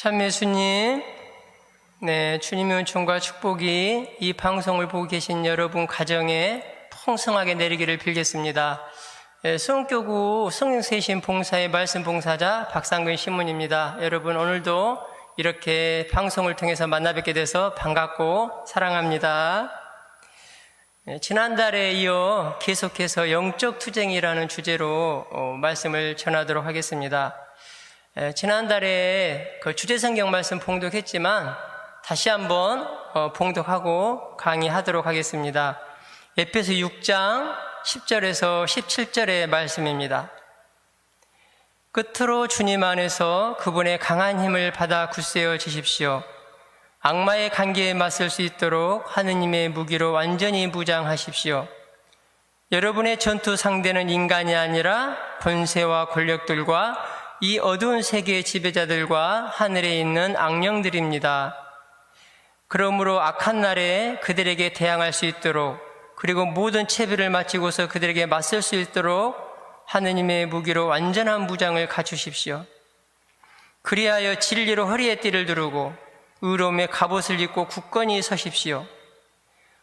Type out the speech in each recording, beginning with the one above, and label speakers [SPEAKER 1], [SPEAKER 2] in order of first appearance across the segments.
[SPEAKER 1] 참 예수님, 주님의 은총과 축복이 이 방송을 보고 계신 여러분 가정에 풍성하게 내리기를 빌겠습니다. 수원교구 성령세신 봉사의 말씀 봉사자 박상근 신문입니다. 여러분 오늘도 이렇게 방송을 통해서 만나 뵙게 돼서 반갑고 사랑합니다. 지난달에 이어 계속해서 영적 투쟁이라는 주제로 말씀을 전하도록 하겠습니다. 지난달에 그 주제성경 말씀 봉독했지만 다시 한번 봉독하고 강의하도록 하겠습니다. 에베소 6장 10절에서 17절의 말씀입니다. 끝으로 주님 안에서 그분의 강한 힘을 받아 굳세어 지십시오. 악마의 관계에 맞설 수 있도록 하느님의 무기로 완전히 무장하십시오. 여러분의 전투 상대는 인간이 아니라 권세와 권력들과 이 어두운 세계의 지배자들과 하늘에 있는 악령들입니다. 그러므로 악한 날에 그들에게 대항할 수 있도록, 그리고 모든 채비를 마치고서 그들에게 맞설 수 있도록 하느님의 무기로 완전한 무장을 갖추십시오. 그리하여 진리로 허리에 띠를 두르고 의로움의 갑옷을 입고 굳건히 서십시오.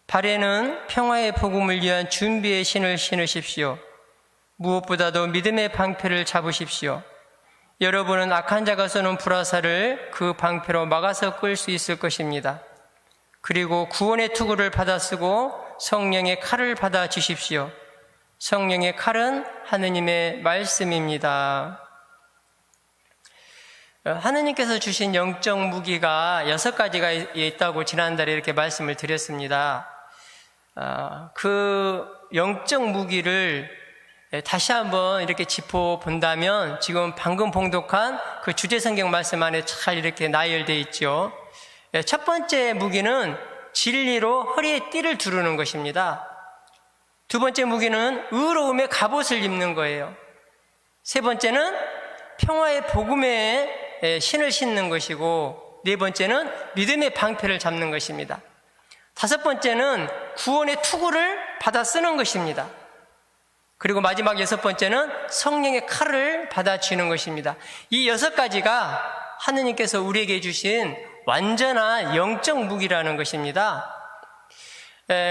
[SPEAKER 1] 발에는 평화의 복음을 위한 준비의 신을 신으십시오. 무엇보다도 믿음의 방패를 잡으십시오. 여러분은 악한 자가 쏘는 불화살을 그 방패로 막아서 끌 수 있을 것입니다. 그리고 구원의 투구를 받아 쓰고 성령의 칼을 받아 주십시오. 성령의 칼은 하느님의 말씀입니다. 하느님께서 주신 영적 무기가 6가지가 있다고 지난달에 이렇게 말씀을 드렸습니다. 그 영적 무기를 다시 한번 이렇게 짚어본다면 지금 방금 봉독한 그 주제성경 말씀 안에 잘 이렇게 나열되어 있죠. 첫 번째 무기는 진리로 허리에 띠를 두르는 것입니다. 두 번째 무기는 의로움의 갑옷을 입는 거예요. 세 번째는 평화의 복음의 신을 신는 것이고, 네 번째는 믿음의 방패를 잡는 것입니다. 다섯 번째는 구원의 투구를 받아 쓰는 것입니다. 그리고 마지막 6번째는 성령의 칼을 받아 쥐는 것입니다. 이 6가지가 하느님께서 우리에게 주신 완전한 영적 무기라는 것입니다.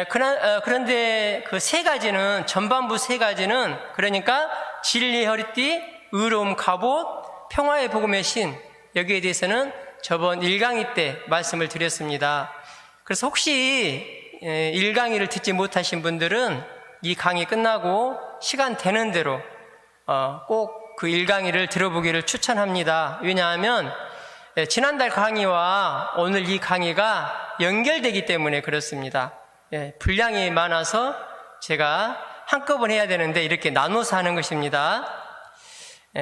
[SPEAKER 1] 그런데 그 3가지는, 전반부 3가지는, 그러니까 진리 허리띠, 의로움 갑옷, 평화의 복음의 신, 여기에 대해서는 저번 1강의 때 말씀을 드렸습니다. 그래서 혹시 1강의를 듣지 못하신 분들은 이 강의 끝나고 시간 되는 대로 꼭 그 1강의를 들어보기를 추천합니다. 왜냐하면 지난달 강의와 오늘 이 강의가 연결되기 때문에 그렇습니다. 분량이 많아서 제가 한꺼번에 해야 되는데 이렇게 나눠서 하는 것입니다.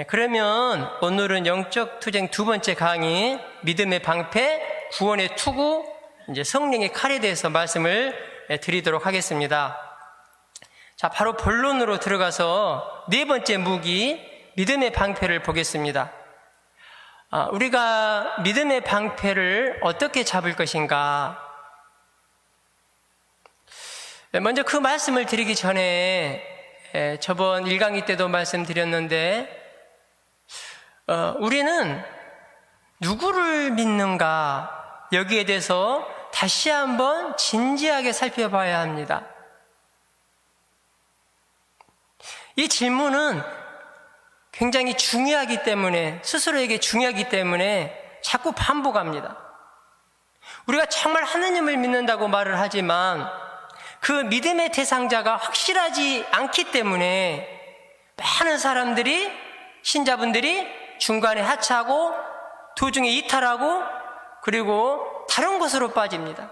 [SPEAKER 1] 그러면 오늘은 영적 투쟁 2번째 강의, 믿음의 방패, 구원의 투구, 이제 성령의 칼에 대해서 말씀을 드리도록 하겠습니다. 자, 바로 본론으로 들어가서 4번째 무기, 믿음의 방패를 보겠습니다. 우리가 믿음의 방패를 어떻게 잡을 것인가? 먼저 그 말씀을 드리기 전에 저번 1강의 때도 말씀드렸는데, 우리는 누구를 믿는가? 여기에 대해서 다시 한번 진지하게 살펴봐야 합니다. 이 질문은 굉장히 중요하기 때문에, 스스로에게 중요하기 때문에 자꾸 반복합니다. 우리가 정말 하느님을 믿는다고 말을 하지만 그 믿음의 대상자가 확실하지 않기 때문에 많은 사람들이, 신자분들이 중간에 하차하고 도중에 이탈하고 그리고 다른 곳으로 빠집니다.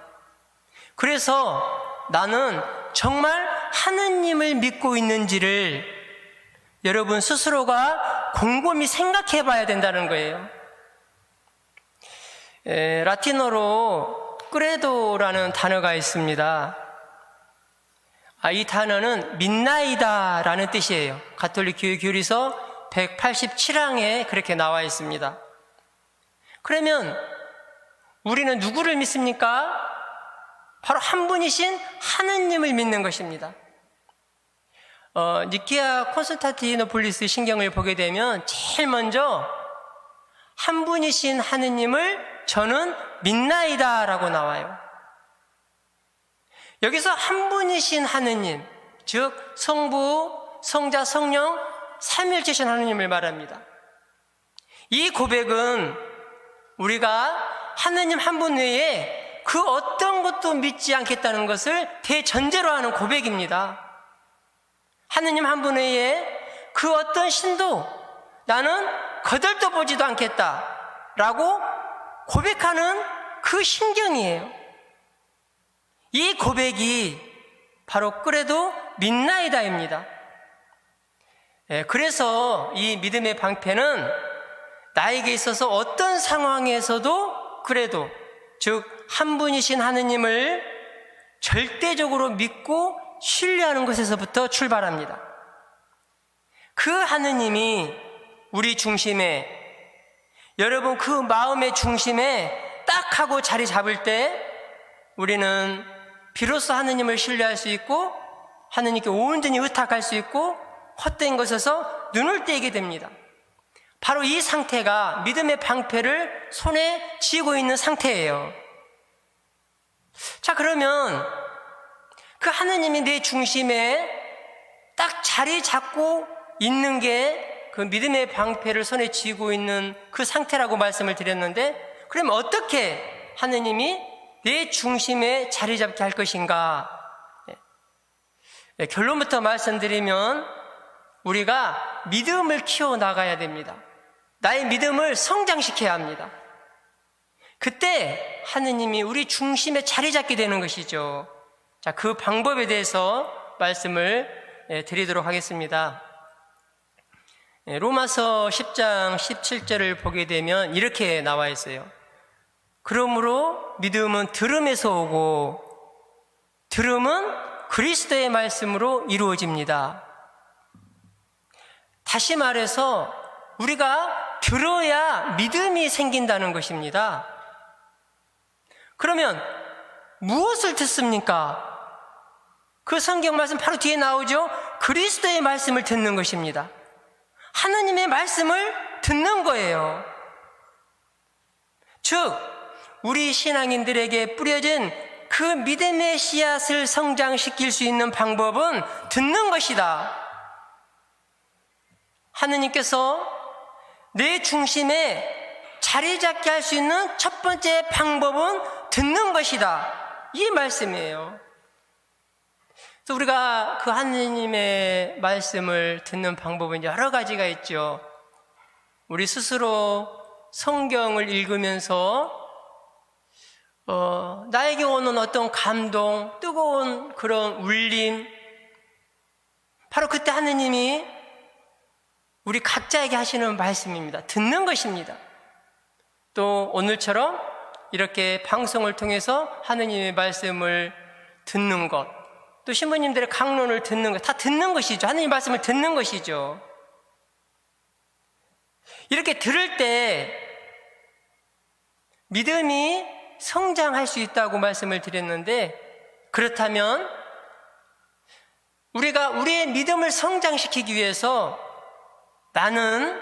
[SPEAKER 1] 그래서 나는 정말 하느님을 믿고 있는지를 여러분 스스로가 곰곰이 생각해 봐야 된다는 거예요. 라틴어로 크레도라는 단어가 있습니다. 이 단어는 믿나이다 라는 뜻이에요. 가톨릭 교회 교리서 187항에 그렇게 나와 있습니다. 그러면 우리는 누구를 믿습니까? 바로 한 분이신 하느님을 믿는 것입니다. 니케아 콘스탄티노폴리스 신경을 보게 되면 제일 먼저 한 분이신 하느님을 저는 믿나이다 라고 나와요. 여기서 한 분이신 하느님, 즉 성부, 성자, 성령, 삼위일체신 하느님을 말합니다. 이 고백은 우리가 하느님 한 분 외에 그 어떤 것도 믿지 않겠다는 것을 대전제로 하는 고백입니다. 하느님 한 분 외에 그 어떤 신도 나는 거들떠 보지도 않겠다라고 고백하는 그 심경이에요. 이 고백이 바로 그래도 믿나이다입니다. 그래서 이 믿음의 방패는 나에게 있어서 어떤 상황에서도 그래도 즉 한 분이신 하느님을 절대적으로 믿고 신뢰하는 것에서부터 출발합니다. 그 하느님이 우리 중심에, 여러분 그 마음의 중심에 딱 하고 자리 잡을 때 우리는 비로소 하느님을 신뢰할 수 있고 하느님께 온전히 의탁할 수 있고 헛된 것에서 눈을 떼게 됩니다. 바로 이 상태가 믿음의 방패를 손에 쥐고 있는 상태예요. 자, 그러면 그 하느님이 내 중심에 딱 자리 잡고 있는 게 그 믿음의 방패를 손에 쥐고 있는 그 상태라고 말씀을 드렸는데, 그러면 어떻게 하느님이 내 중심에 자리 잡게 할 것인가? 결론부터 말씀드리면 우리가 믿음을 키워나가야 됩니다. 나의 믿음을 성장시켜야 합니다. 그때 하느님이 우리 중심에 자리 잡게 되는 것이죠. 자, 그 방법에 대해서 말씀을 드리도록 하겠습니다. 로마서 10장 17절을 보게 되면 이렇게 나와 있어요. 그러므로 믿음은 들음에서 오고 들음은 그리스도의 말씀으로 이루어집니다. 다시 말해서 우리가 들어야 믿음이 생긴다는 것입니다. 그러면 무엇을 듣습니까? 그 성경 말씀 바로 뒤에 나오죠. 그리스도의 말씀을 듣는 것입니다. 하느님의 말씀을 듣는 거예요. 즉 우리 신앙인들에게 뿌려진 그 믿음의 씨앗을 성장시킬 수 있는 방법은 듣는 것이다. 하느님께서 내 중심에 자리 잡게 할 수 있는 첫 번째 방법은 듣는 것이다. 이 말씀이에요. 그래서 우리가 그 하느님의 말씀을 듣는 방법은 여러 가지가 있죠. 우리 스스로 성경을 읽으면서 나에게 오는 어떤 감동, 뜨거운 그런 울림, 바로 그때 하느님이 우리 각자에게 하시는 말씀입니다. 듣는 것입니다. 또 오늘처럼 이렇게 방송을 통해서 하느님의 말씀을 듣는 것, 또 신부님들의 강론을 듣는 것, 다 듣는 것이죠. 하느님 말씀을 듣는 것이죠. 이렇게 들을 때 믿음이 성장할 수 있다고 말씀을 드렸는데, 그렇다면 우리가 우리의 믿음을 성장시키기 위해서 나는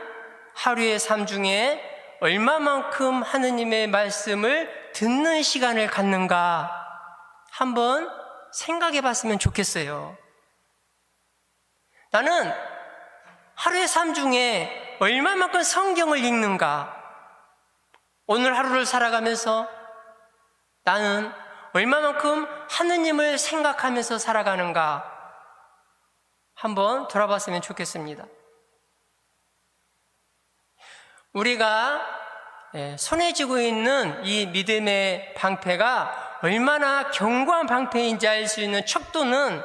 [SPEAKER 1] 하루의 삶 중에 얼마만큼 하느님의 말씀을 듣는 시간을 갖는가 한번 생각해 봤으면 좋겠어요. 나는 하루의 삶 중에 얼마만큼 성경을 읽는가? 오늘 하루를 살아가면서 나는 얼마만큼 하느님을 생각하면서 살아가는가? 한번 돌아봤으면 좋겠습니다. 우리가 손에 쥐고 있는 이 믿음의 방패가 얼마나 견고한 방패인지 알 수 있는 척도는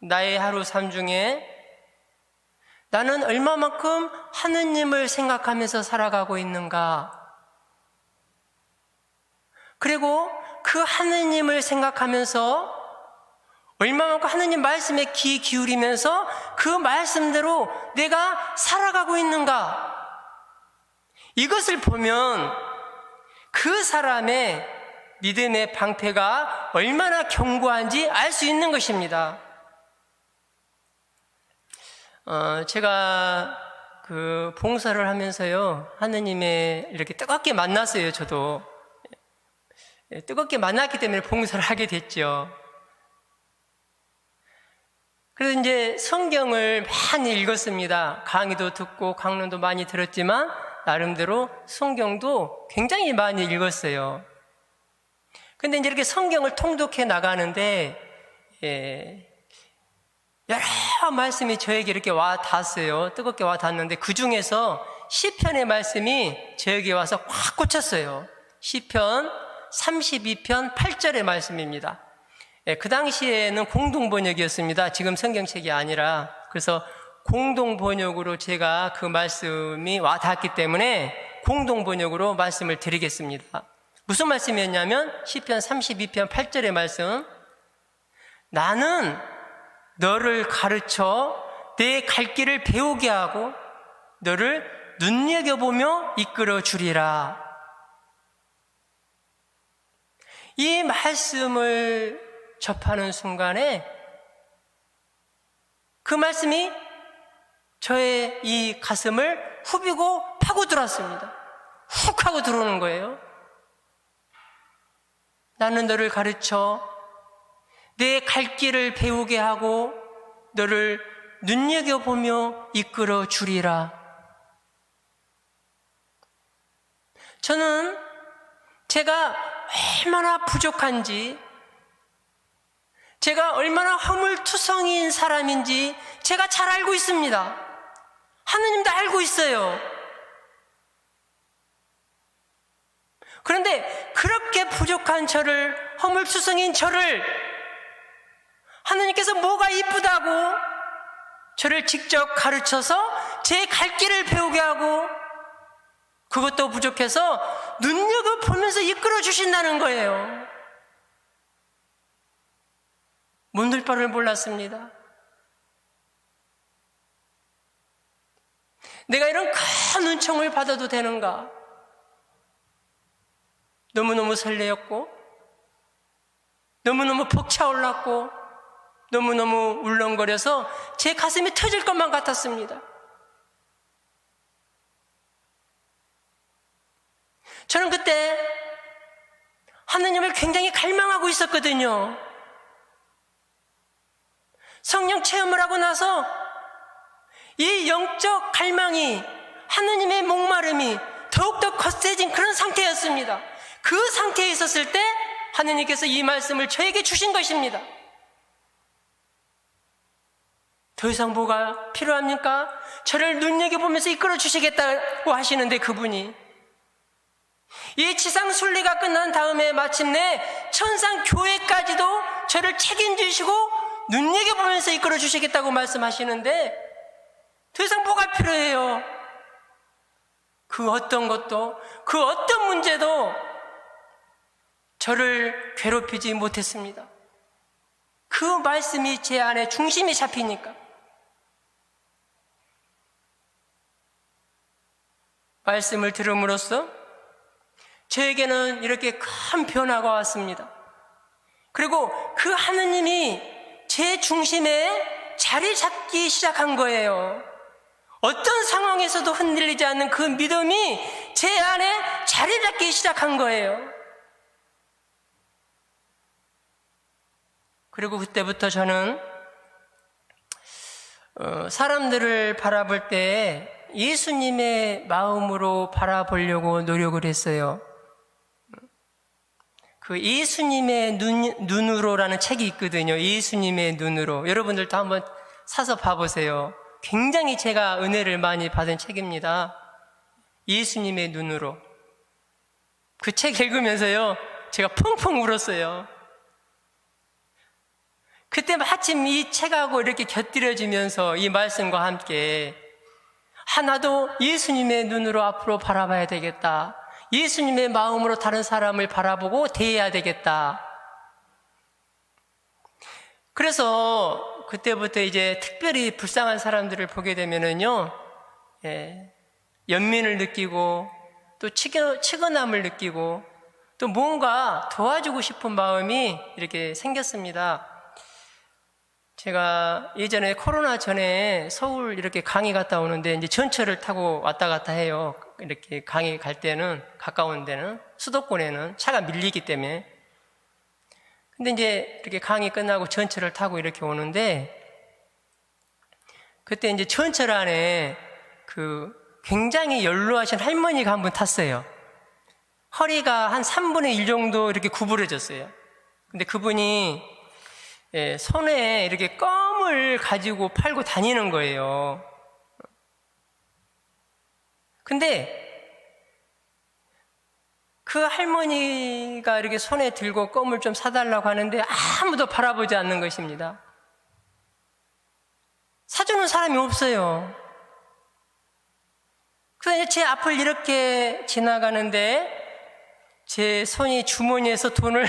[SPEAKER 1] 나의 하루 삶 중에 나는 얼마만큼 하느님을 생각하면서 살아가고 있는가? 그리고 그 하느님을 생각하면서 얼마만큼 하느님 말씀에 귀 기울이면서 그 말씀대로 내가 살아가고 있는가? 이것을 보면 그 사람의 믿음의 방패가 얼마나 견고한지 알 수 있는 것입니다. 제가 그 봉사를 하면서요, 하느님의 이렇게 뜨겁게 만났어요. 저도 뜨겁게 만났기 때문에 봉사를 하게 됐죠. 그래서 이제 성경을 많이 읽었습니다. 강의도 듣고 강론도 많이 들었지만 나름대로 성경도 굉장히 많이 읽었어요. 근데 이제 이렇게 성경을 통독해 나가는데 여러 말씀이 저에게 이렇게 와 닿았어요. 뜨겁게 와 닿았는데 그 중에서 시편의 말씀이 저에게 와서 확 꽂혔어요. 시편 32편 8절의 말씀입니다. 그 당시에는 공동번역이었습니다. 지금 성경책이 아니라. 그래서 공동번역으로 제가 그 말씀이 와 닿았기 때문에 공동번역으로 말씀을 드리겠습니다. 무슨 말씀이었냐면 시편 32편 8절의 말씀, 나는 너를 가르쳐 내 갈 길을 배우게 하고 너를 눈여겨보며 이끌어 주리라. 이 말씀을 접하는 순간에 그 말씀이 저의 이 가슴을 후비고 파고 들어왔습니다. 훅 하고 들어오는 거예요. 나는 너를 가르쳐 내 갈 길을 배우게 하고 너를 눈여겨보며 이끌어 주리라. 저는 제가 얼마나 부족한지, 제가 얼마나 허물투성이인 사람인지 제가 잘 알고 있습니다. 하느님도 알고 있어요. 그런데 그렇게 부족한 저를, 허물투성이인 저를 하느님께서 뭐가 이쁘다고 저를 직접 가르쳐서 제 갈 길을 배우게 하고 그것도 부족해서 눈여겨보면서 이끌어 주신다는 거예요. 몸둘 바를 몰랐습니다. 내가 이런 큰 은총을 받아도 되는가? 너무너무 설레었고 너무너무 벅차올랐고 너무너무 울렁거려서 제 가슴이 터질 것만 같았습니다. 저는 그때 하느님을 굉장히 갈망하고 있었거든요. 성령 체험을 하고 나서 이 영적 갈망이, 하느님의 목마름이 더욱더 거세진 그런 상태였습니다. 그 상태에 있었을 때 하느님께서 이 말씀을 저에게 주신 것입니다. 더 이상 뭐가 필요합니까? 저를 눈여겨보면서 이끌어 주시겠다고 하시는데 그분이 이 지상 순리가 끝난 다음에 마침내 천상 교회까지도 저를 책임지시고 눈여겨보면서 이끌어 주시겠다고 말씀하시는데 더 이상 뭐가 필요해요? 그 어떤 것도, 그 어떤 문제도 저를 괴롭히지 못했습니다. 그 말씀이 제 안에 중심이 잡히니까. 말씀을 들음으로써 저에게는 이렇게 큰 변화가 왔습니다. 그리고 그 하느님이 제 중심에 자리 잡기 시작한 거예요. 어떤 상황에서도 흔들리지 않는 그 믿음이 제 안에 자리 잡기 시작한 거예요. 그리고 그때부터 저는 사람들을 바라볼 때 예수님의 마음으로 바라보려고 노력을 했어요. 그 예수님의 눈으로라는 책이 있거든요. 예수님의 눈으로. 여러분들도 한번 사서 봐보세요. 굉장히 제가 은혜를 많이 받은 책입니다. 예수님의 눈으로. 그 책 읽으면서요, 제가 펑펑 울었어요. 그때 마침 이 책하고 이렇게 곁들여지면서 이 말씀과 함께 나도 예수님의 눈으로 앞으로 바라봐야 되겠다. 예수님의 마음으로 다른 사람을 바라보고 대해야 되겠다. 그래서 그때부터 이제 특별히 불쌍한 사람들을 보게 되면은요, 연민을 느끼고 또 측은함을 느끼고 또 뭔가 도와주고 싶은 마음이 이렇게 생겼습니다. 제가 예전에 코로나 전에 서울 이렇게 강의 갔다 오는데 이제 전철을 타고 왔다 갔다 해요. 이렇게 강의 갈 때는, 가까운 데는, 수도권에는 차가 밀리기 때문에. 근데 이제 이렇게 강의 끝나고 전철을 타고 이렇게 오는데, 그때 이제 전철 안에 굉장히 연로하신 할머니가 한 분 탔어요. 허리가 한 3분의 1 정도 이렇게 구부러졌어요. 근데 그분이 손에 이렇게 껌을 가지고 팔고 다니는 거예요. 근데 그 할머니가 이렇게 손에 들고 껌을 좀 사달라고 하는데 아무도 바라보지 않는 것입니다. 사주는 사람이 없어요. 그래서 제 앞을 이렇게 지나가는데 제 손이 주머니에서 돈을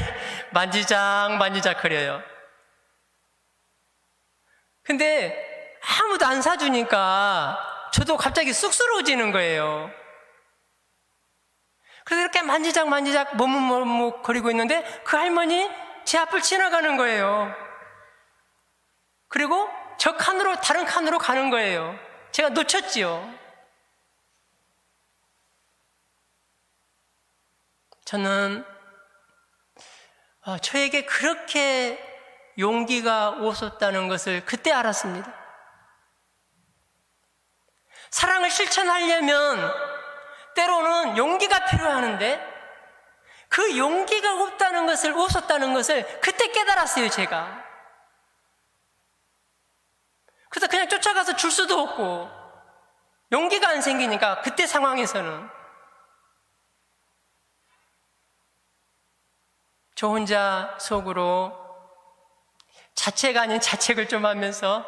[SPEAKER 1] 만지작 거려요. 근데 아무도 안 사주니까 저도 갑자기 쑥스러워지는 거예요. 그래서 이렇게 만지작 머뭇머뭇 거리고 있는데 그 할머니 제 앞을 지나가는 거예요. 그리고 저 칸으로, 다른 칸으로 가는 거예요. 제가 놓쳤지요. 저는 저에게 그렇게 용기가 없었다는 것을 그때 알았습니다. 사랑을 실천하려면 때로는 용기가 필요하는데 그 용기가 없었다는 것을 그때 깨달았어요, 제가. 그래서 그냥 쫓아가서 줄 수도 없고 용기가 안 생기니까 그때 상황에서는 저 혼자 속으로 자책 아닌 자책을 좀 하면서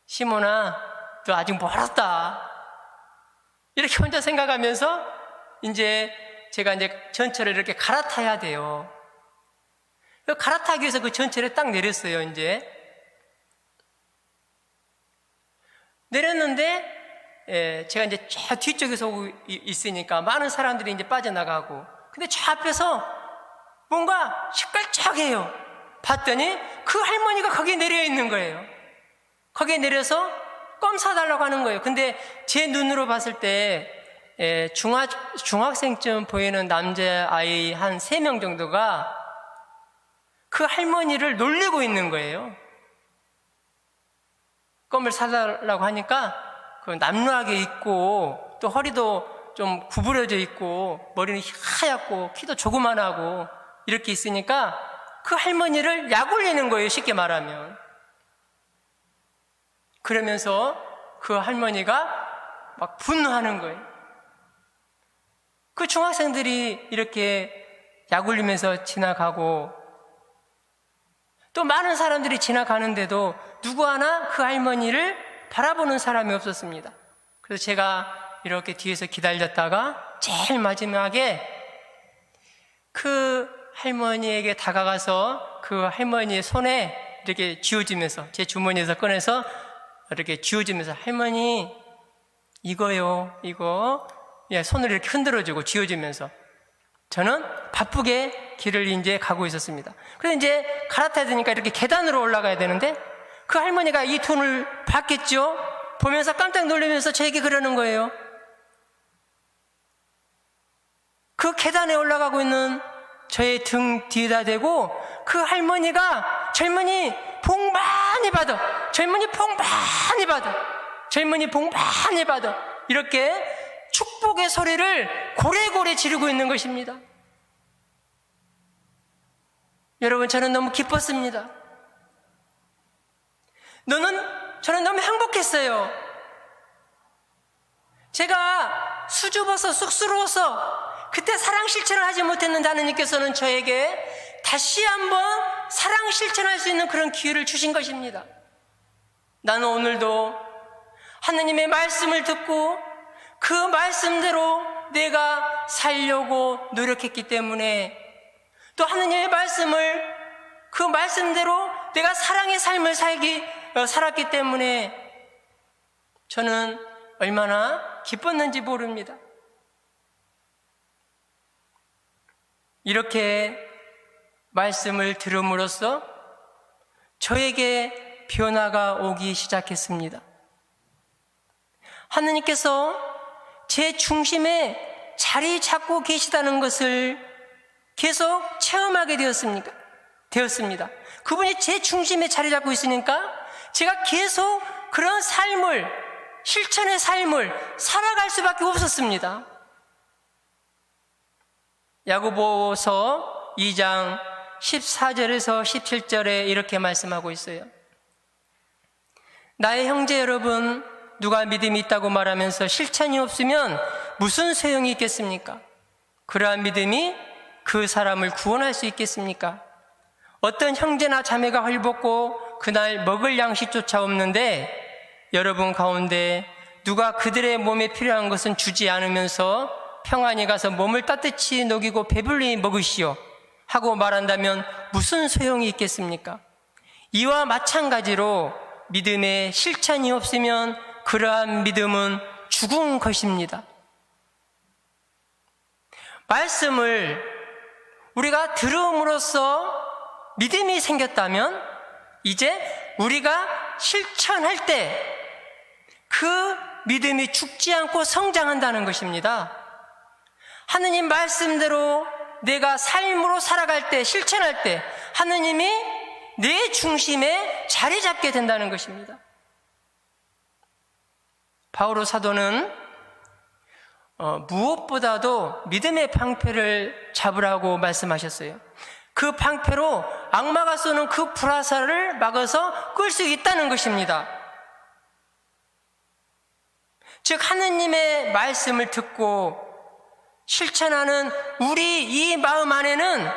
[SPEAKER 1] 시몬아, 너 아직 멀었다. 이렇게 혼자 생각하면서 제가 전철을 이렇게 갈아타야 돼요. 갈아타기 위해서 그 전철에 딱 내렸어요, 내렸는데, 제가 저 뒤쪽에서 오고 있으니까 많은 사람들이 빠져나가고, 근데 저 앞에서 뭔가 시끌쩍해요. 봤더니 그 할머니가 거기에 내려 있는 거예요. 거기에 내려서 껌 사달라고 하는 거예요. 근데 제 눈으로 봤을 때 중학생쯤 보이는 남자아이 한 3명 정도가 그 할머니를 놀리고 있는 거예요. 껌을 사달라고 하니까 남루하게 있고 또 허리도 좀 구부러져 있고 머리는 하얗고 키도 조그만하고 이렇게 있으니까 그 할머니를 약올리는 거예요, 쉽게 말하면. 그러면서 그 할머니가 막 분노하는 거예요. 그 중학생들이 이렇게 약올리면서 지나가고 또 많은 사람들이 지나가는데도 누구 하나 그 할머니를 바라보는 사람이 없었습니다. 그래서 제가 이렇게 뒤에서 기다렸다가 제일 마지막에 그 할머니에게 다가가서 그 할머니의 손에 이렇게 쥐어주면서 제 주머니에서 꺼내서 이렇게 쥐어주면서 할머니 이거요, 이거 손을 이렇게 흔들어주고 쥐어주면서 저는 바쁘게 길을 가고 있었습니다. 그래서 갈아타야 되니까 이렇게 계단으로 올라가야 되는데 그 할머니가 이 돈을 봤겠죠? 보면서 깜짝 놀라면서 저에게 그러는 거예요. 그 계단에 올라가고 있는 저의 등 뒤에다 대고 그 할머니가 젊은이 복 많이 받아, 젊은이 복 많이 받아, 젊은이 복 많이 받아 이렇게 축복의 소리를 고래고래 지르고 있는 것입니다. 여러분, 저는 너무 기뻤습니다. 저는 너무 행복했어요. 제가 수줍어서 쑥스러워서 그때 사랑 실천을 하지 못했는데 하나님께서는 저에게 다시 한번 사랑 실천할 수 있는 그런 기회를 주신 것입니다. 나는 오늘도 하나님의 말씀을 듣고 그 말씀대로 내가 살려고 노력했기 때문에 또 하나님의 말씀을 그 말씀대로 내가 사랑의 삶을 살았기 때문에 저는 얼마나 기뻤는지 모릅니다. 이렇게 말씀을 들음으로써 저에게 변화가 오기 시작했습니다. 하느님께서 제 중심에 자리 잡고 계시다는 것을 계속 체험하게 되었습니다. 그분이 제 중심에 자리 잡고 있으니까 제가 계속 그런 삶을, 실천의 삶을 살아갈 수밖에 없었습니다. 야고보서 2장 14절에서 17절에 이렇게 말씀하고 있어요. 나의 형제 여러분, 누가 믿음이 있다고 말하면서 실천이 없으면 무슨 소용이 있겠습니까? 그러한 믿음이 그 사람을 구원할 수 있겠습니까? 어떤 형제나 자매가 헐벗고 그날 먹을 양식조차 없는데 여러분 가운데 누가 그들의 몸에 필요한 것은 주지 않으면서 평안히 가서 몸을 따뜻히 녹이고 배불리 먹으시오 하고 말한다면 무슨 소용이 있겠습니까? 이와 마찬가지로 믿음에 실천이 없으면 그러한 믿음은 죽은 것입니다. 말씀을 우리가 들음으로써 믿음이 생겼다면 이제 우리가 실천할 때 그 믿음이 죽지 않고 성장한다는 것입니다. 하느님 말씀대로 내가 삶으로 살아갈 때, 실천할 때 하느님이 내 중심에 자리 잡게 된다는 것입니다. 바오로 사도는 무엇보다도 믿음의 방패를 잡으라고 말씀하셨어요. 그 방패로 악마가 쏘는 그 불화살을 막아서 끌 수 있다는 것입니다. 즉 하느님의 말씀을 듣고 실천하는 우리 이 마음 안에는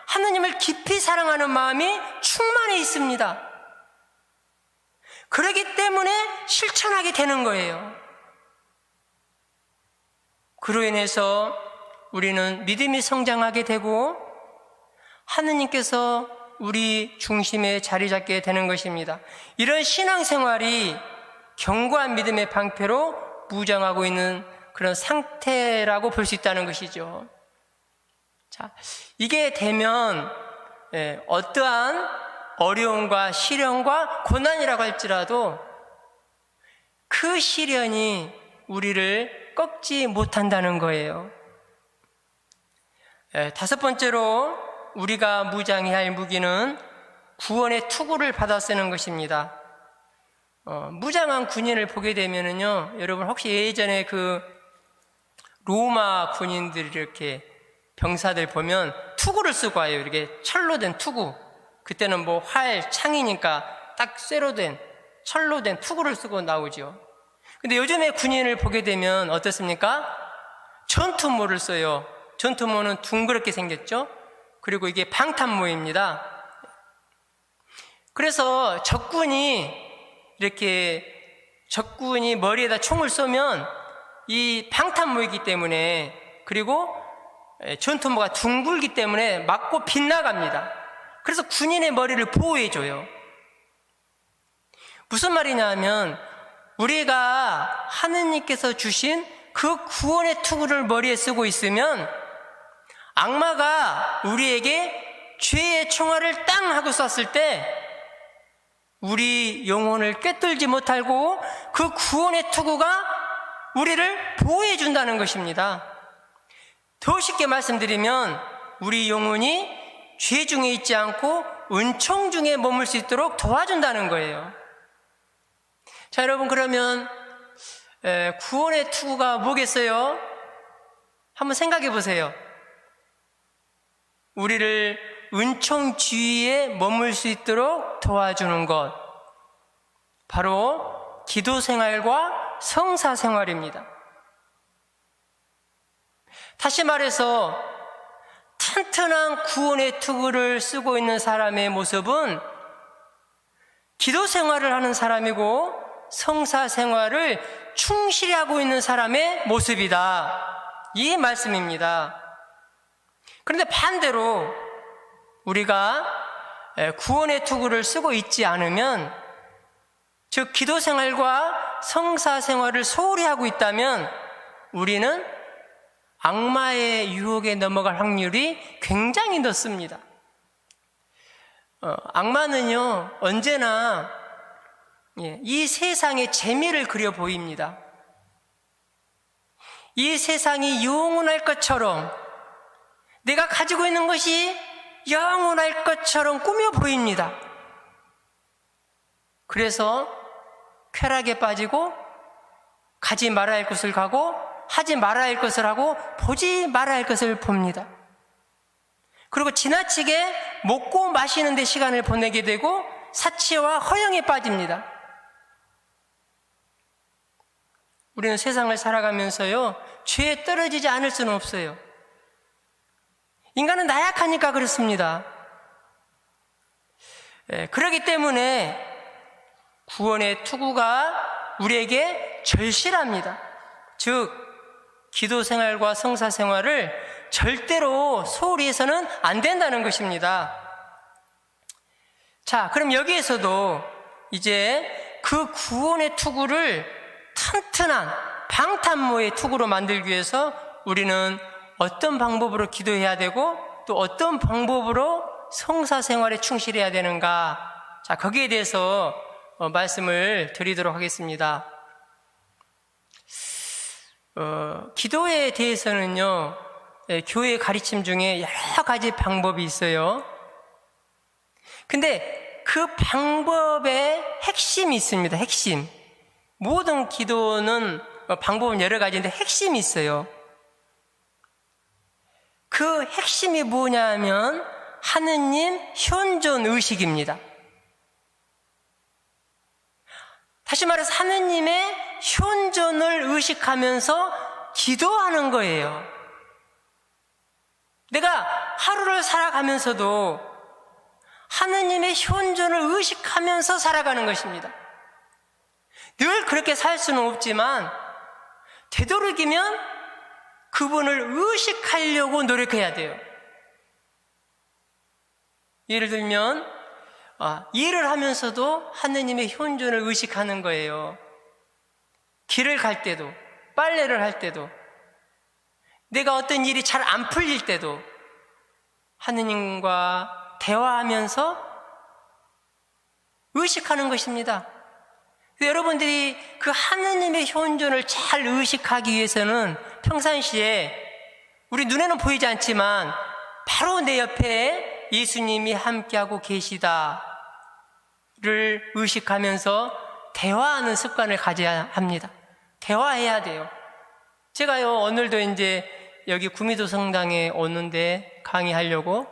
[SPEAKER 1] 하느님을 깊이 사랑하는 마음이 충만해 있습니다. 그렇기 때문에 실천하게 되는 거예요. 그로 인해서 우리는 믿음이 성장하게 되고 하느님께서 우리 중심에 자리 잡게 되는 것입니다. 이런 신앙생활이 견고한 믿음의 방패로 무장하고 있는 그런 상태라고 볼 수 있다는 것이죠. 자, 이게 되면 어떠한 어려움과 시련과 고난이라고 할지라도 그 시련이 우리를 꺾지 못한다는 거예요. 다섯 번째로 우리가 무장해야 할 무기는 구원의 투구를 받아 쓰는 것입니다. 무장한 군인을 보게 되면은요, 여러분 혹시 예전에 그 로마 군인들이 이렇게 병사들 보면 투구를 쓰고 와요. 이렇게 철로 된 투구. 그때는 뭐 활, 창이니까 딱 쇠로 된, 철로 된 투구를 쓰고 나오죠. 근데 요즘에 군인을 보게 되면 어떻습니까? 전투모를 써요. 전투모는 둥그렇게 생겼죠? 그리고 이게 방탄모입니다. 그래서 적군이 머리에다 총을 쏘면 이 방탄모이기 때문에, 그리고 전투모가 둥글기 때문에 맞고 빗나갑니다. 그래서 군인의 머리를 보호해줘요. 무슨 말이냐 하면 우리가 하느님께서 주신 그 구원의 투구를 머리에 쓰고 있으면 악마가 우리에게 죄의 총알을 땅 하고 쐈을 때 우리 영혼을 꿰뚫지 못하고 그 구원의 투구가 우리를 보호해 준다는 것입니다. 더 쉽게 말씀드리면 우리 영혼이 죄 중에 있지 않고 은총 중에 머물 수 있도록 도와준다는 거예요. 자, 여러분, 그러면 구원의 투구가 뭐겠어요? 한번 생각해 보세요. 우리를 은총 주위에 머물 수 있도록 도와주는 것, 바로 기도 생활과 성사 생활입니다. 다시 말해서 튼튼한 구원의 투구를 쓰고 있는 사람의 모습은 기도 생활을 하는 사람이고 성사 생활을 충실히 하고 있는 사람의 모습이다, 이 말씀입니다. 그런데 반대로 우리가 구원의 투구를 쓰고 있지 않으면, 즉 기도 생활과 성사 생활을 소홀히 하고 있다면 우리는 악마의 유혹에 넘어갈 확률이 굉장히 높습니다. 악마는요, 언제나 이 세상의 재미를 그려 보입니다. 이 세상이 영원할 것처럼, 내가 가지고 있는 것이 영원할 것처럼 꾸며 보입니다. 그래서 쾌락에 빠지고 가지 말아야 할 것을 가고 하지 말아야 할 것을 하고 보지 말아야 할 것을 봅니다. 그리고 지나치게 먹고 마시는 데 시간을 보내게 되고 사치와 허영에 빠집니다. 우리는 세상을 살아가면서요, 죄에 떨어지지 않을 수는 없어요. 인간은 나약하니까 그렇습니다. 그렇기 때문에 구원의 투구가 우리에게 절실합니다. 즉, 기도 생활과 성사 생활을 절대로 소홀히 해서는 안 된다는 것입니다. 자, 그럼 여기에서도 이제 그 구원의 투구를 튼튼한 방탄모의 투구로 만들기 위해서 우리는 어떤 방법으로 기도해야 되고 또 어떤 방법으로 성사 생활에 충실해야 되는가, 자, 거기에 대해서 말씀을 드리도록 하겠습니다. 기도에 대해서는요, 교회 가르침 중에 여러 가지 방법이 있어요. 근데 그 방법의 핵심이 있습니다. 핵심. 모든 기도는 방법은 여러 가지인데 핵심이 있어요. 그 핵심이 뭐냐면 하느님 현존 의식입니다. 다시 말해서 하느님의 현존을 의식하면서 기도하는 거예요. 내가 하루를 살아가면서도 하느님의 현존을 의식하면서 살아가는 것입니다. 늘 그렇게 살 수는 없지만 되도록이면 그분을 의식하려고 노력해야 돼요. 예를 들면 일을 하면서도 하느님의 현존을 의식하는 거예요. 길을 갈 때도, 빨래를 할 때도, 내가 어떤 일이 잘 안 풀릴 때도 하느님과 대화하면서 의식하는 것입니다. 여러분들이 그 하느님의 현존을 잘 의식하기 위해서는 평상시에 우리 눈에는 보이지 않지만 바로 내 옆에 예수님이 함께하고 계시다를 의식하면서 대화하는 습관을 가져야 합니다. 대화해야 돼요. 제가요, 오늘도 이제 여기 구미도 성당에 오는데 강의하려고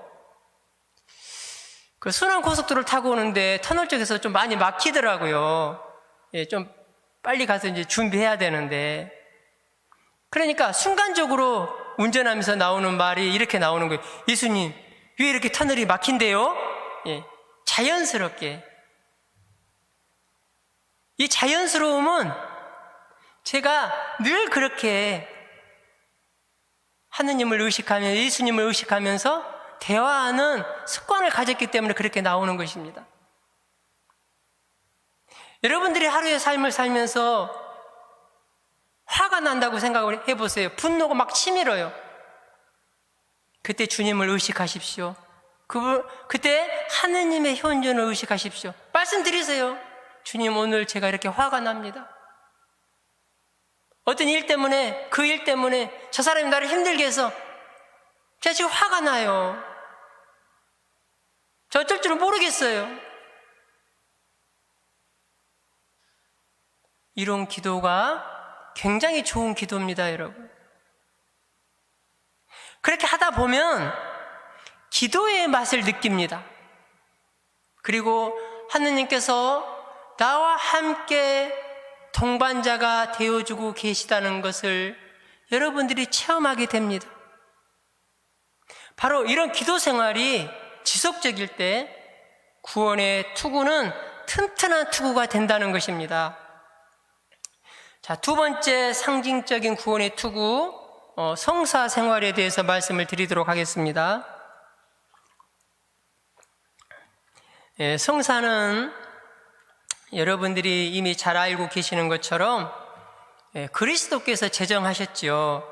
[SPEAKER 1] 그 순환고속도로를 타고 오는데 터널 쪽에서 좀 많이 막히더라고요. 좀 빨리 가서 이제 준비해야 되는데, 그러니까 순간적으로 운전하면서 나오는 말이 이렇게 나오는 거예요. 예수님, 왜 이렇게 터널이 막힌대요? 자연스럽게. 이 자연스러움은 제가 늘 그렇게 하느님을 의식하며 예수님을 의식하면서 대화하는 습관을 가졌기 때문에 그렇게 나오는 것입니다. 여러분들이 하루의 삶을 살면서 화가 난다고 생각을 해보세요. 분노가 막 치밀어요. 그때 주님을 의식하십시오. 그때 하느님의 현존을 의식하십시오. 말씀드리세요. 주님, 오늘 제가 이렇게 화가 납니다. 어떤 일 때문에, 그 일 때문에 저 사람이 나를 힘들게 해서 제가 지금 화가 나요. 저 어쩔 줄은 모르겠어요. 이런 기도가 굉장히 좋은 기도입니다, 여러분. 그렇게 하다 보면 기도의 맛을 느낍니다. 그리고 하느님께서 나와 함께 동반자가 되어주고 계시다는 것을 여러분들이 체험하게 됩니다. 바로 이런 기도 생활이 지속적일 때 구원의 투구는 튼튼한 투구가 된다는 것입니다. 자, 두 번째 상징적인 구원의 투구, 성사 생활에 대해서 말씀을 드리도록 하겠습니다. 성사는 여러분들이 이미 잘 알고 계시는 것처럼 그리스도께서 제정하셨죠.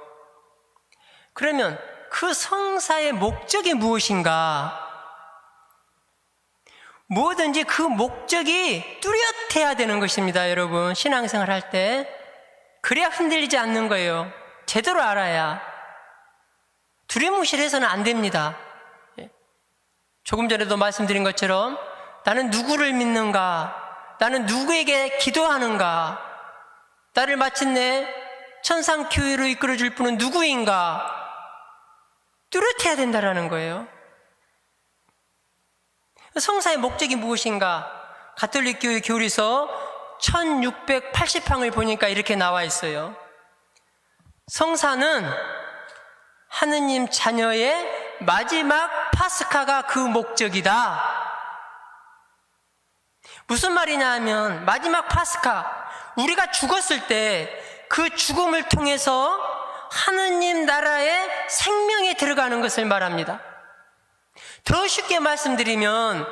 [SPEAKER 1] 그러면 그 성사의 목적이 무엇인가? 뭐든지 그 목적이 뚜렷해야 되는 것입니다. 여러분, 신앙생활 할 때 그래야 흔들리지 않는 거예요. 제대로 알아야. 두리뭉실해서는 안 됩니다. 조금 전에도 말씀드린 것처럼 나는 누구를 믿는가, 나는 누구에게 기도하는가, 나를 마침내 천상교회로 이끌어줄 분은 누구인가, 뚜렷해야 된다는 거예요. 성사의 목적이 무엇인가? 가톨릭 교회 교리서 1680항을 보니까 이렇게 나와 있어요. 성사는 하느님 자녀의 마지막 파스카가 그 목적이다. 무슨 말이냐 하면, 마지막 파스카, 우리가 죽었을 때 그 죽음을 통해서 하느님 나라의 생명에 들어가는 것을 말합니다. 더 쉽게 말씀드리면,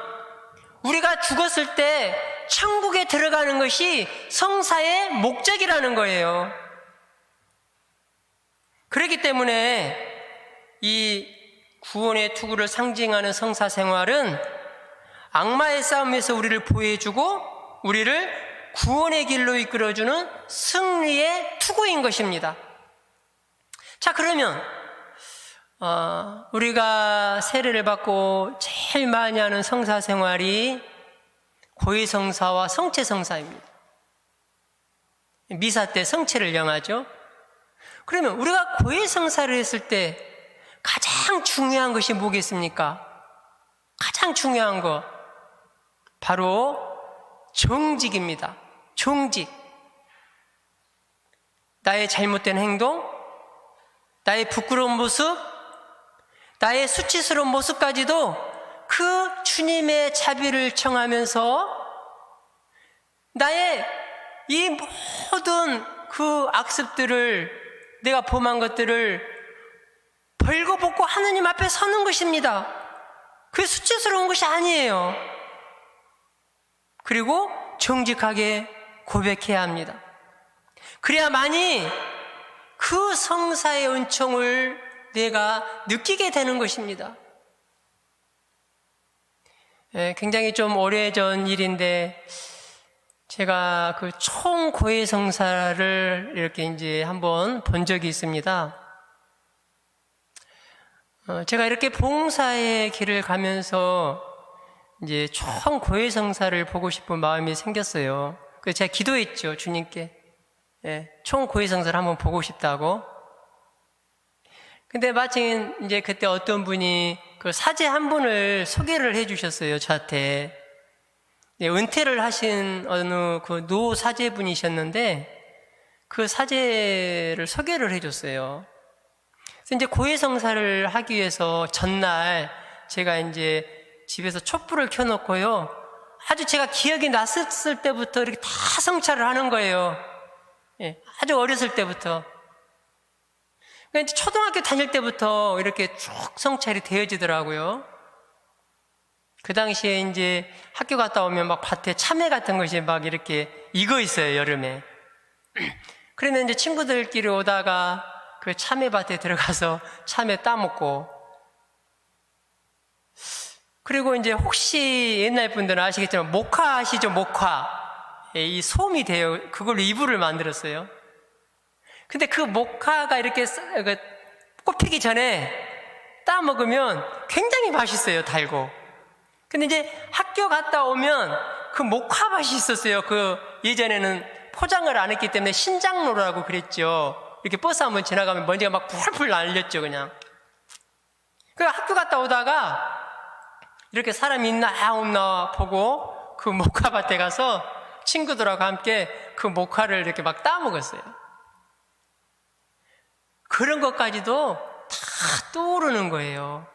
[SPEAKER 1] 우리가 죽었을 때 천국에 들어가는 것이 성사의 목적이라는 거예요. 그렇기 때문에 이 구원의 투구를 상징하는 성사 생활은 악마의 싸움에서 우리를 보호해주고 우리를 구원의 길로 이끌어주는 승리의 투구인 것입니다. 자, 그러면 우리가 세례를 받고 제일 많이 하는 성사 생활이 고해성사와 성체성사입니다. 미사 때 성체를 영하죠. 그러면 우리가 고해성사를 했을 때 가장 중요한 것이 뭐겠습니까? 가장 중요한 거 바로 정직입니다. 정직. 나의 잘못된 행동, 나의 부끄러운 모습, 나의 수치스러운 모습까지도 그 주님의 자비를 청하면서 나의 이 모든 그 악습들을, 내가 범한 것들을 벌거벗고 하느님 앞에 서는 것입니다. 그게 수치스러운 것이 아니에요. 그리고 정직하게 고백해야 합니다. 그래야만이 그 성사의 은총을 내가 느끼게 되는 것입니다. 굉장히 좀 오래전 일인데, 제가 그 총고해성사를 이렇게 이제 한번 본 적이 있습니다. 제가 이렇게 봉사의 길을 가면서 이제 총고해성사를 보고 싶은 마음이 생겼어요. 그래서 제가 기도했죠, 주님께. 총고해성사를 한번 보고 싶다고. 근데 마침 이제 그때 어떤 분이 그 사제 한 분을 소개를 해 주셨어요, 저한테. 은퇴를 하신 어느 그 노 사제분이셨는데, 그 사제를 소개를 해 줬어요. 그래서 이제 고해성사를 하기 위해서 전날 제가 이제 집에서 촛불을 켜놓고요, 아주 제가 기억이 났을 때부터 이렇게 다 성찰을 하는 거예요. 아주 어렸을 때부터. 그러니까 초등학교 다닐 때부터 이렇게 쭉 성찰이 되어지더라고요. 그 당시에 이제 학교 갔다 오면 막 밭에 참외 같은 것이 막 이렇게 익어 있어요, 여름에. 그러면 이제 친구들끼리 오다가 그 참외밭에 들어가서 참외 따먹고, 그리고 이제 혹시 옛날 분들은 아시겠지만 목화 아시죠? 목화. 이 솜이 돼요. 그걸로 이불을 만들었어요. 근데 그 목화가 이렇게 꽃피기 전에 따 먹으면 굉장히 맛있어요, 달고. 근데 이제 학교 갔다 오면 그 목화밭이 있었어요. 그 예전에는 포장을 안 했기 때문에 신장로라고 그랬죠. 이렇게 버스 한번 지나가면 먼지가 막 풀풀 날렸죠, 그냥. 그 학교 갔다 오다가 이렇게 사람이 있나 없나 보고 그 목화밭에 가서 친구들하고 함께 그 목화를 이렇게 막 따먹었어요. 그런 것까지도 다 떠오르는 거예요.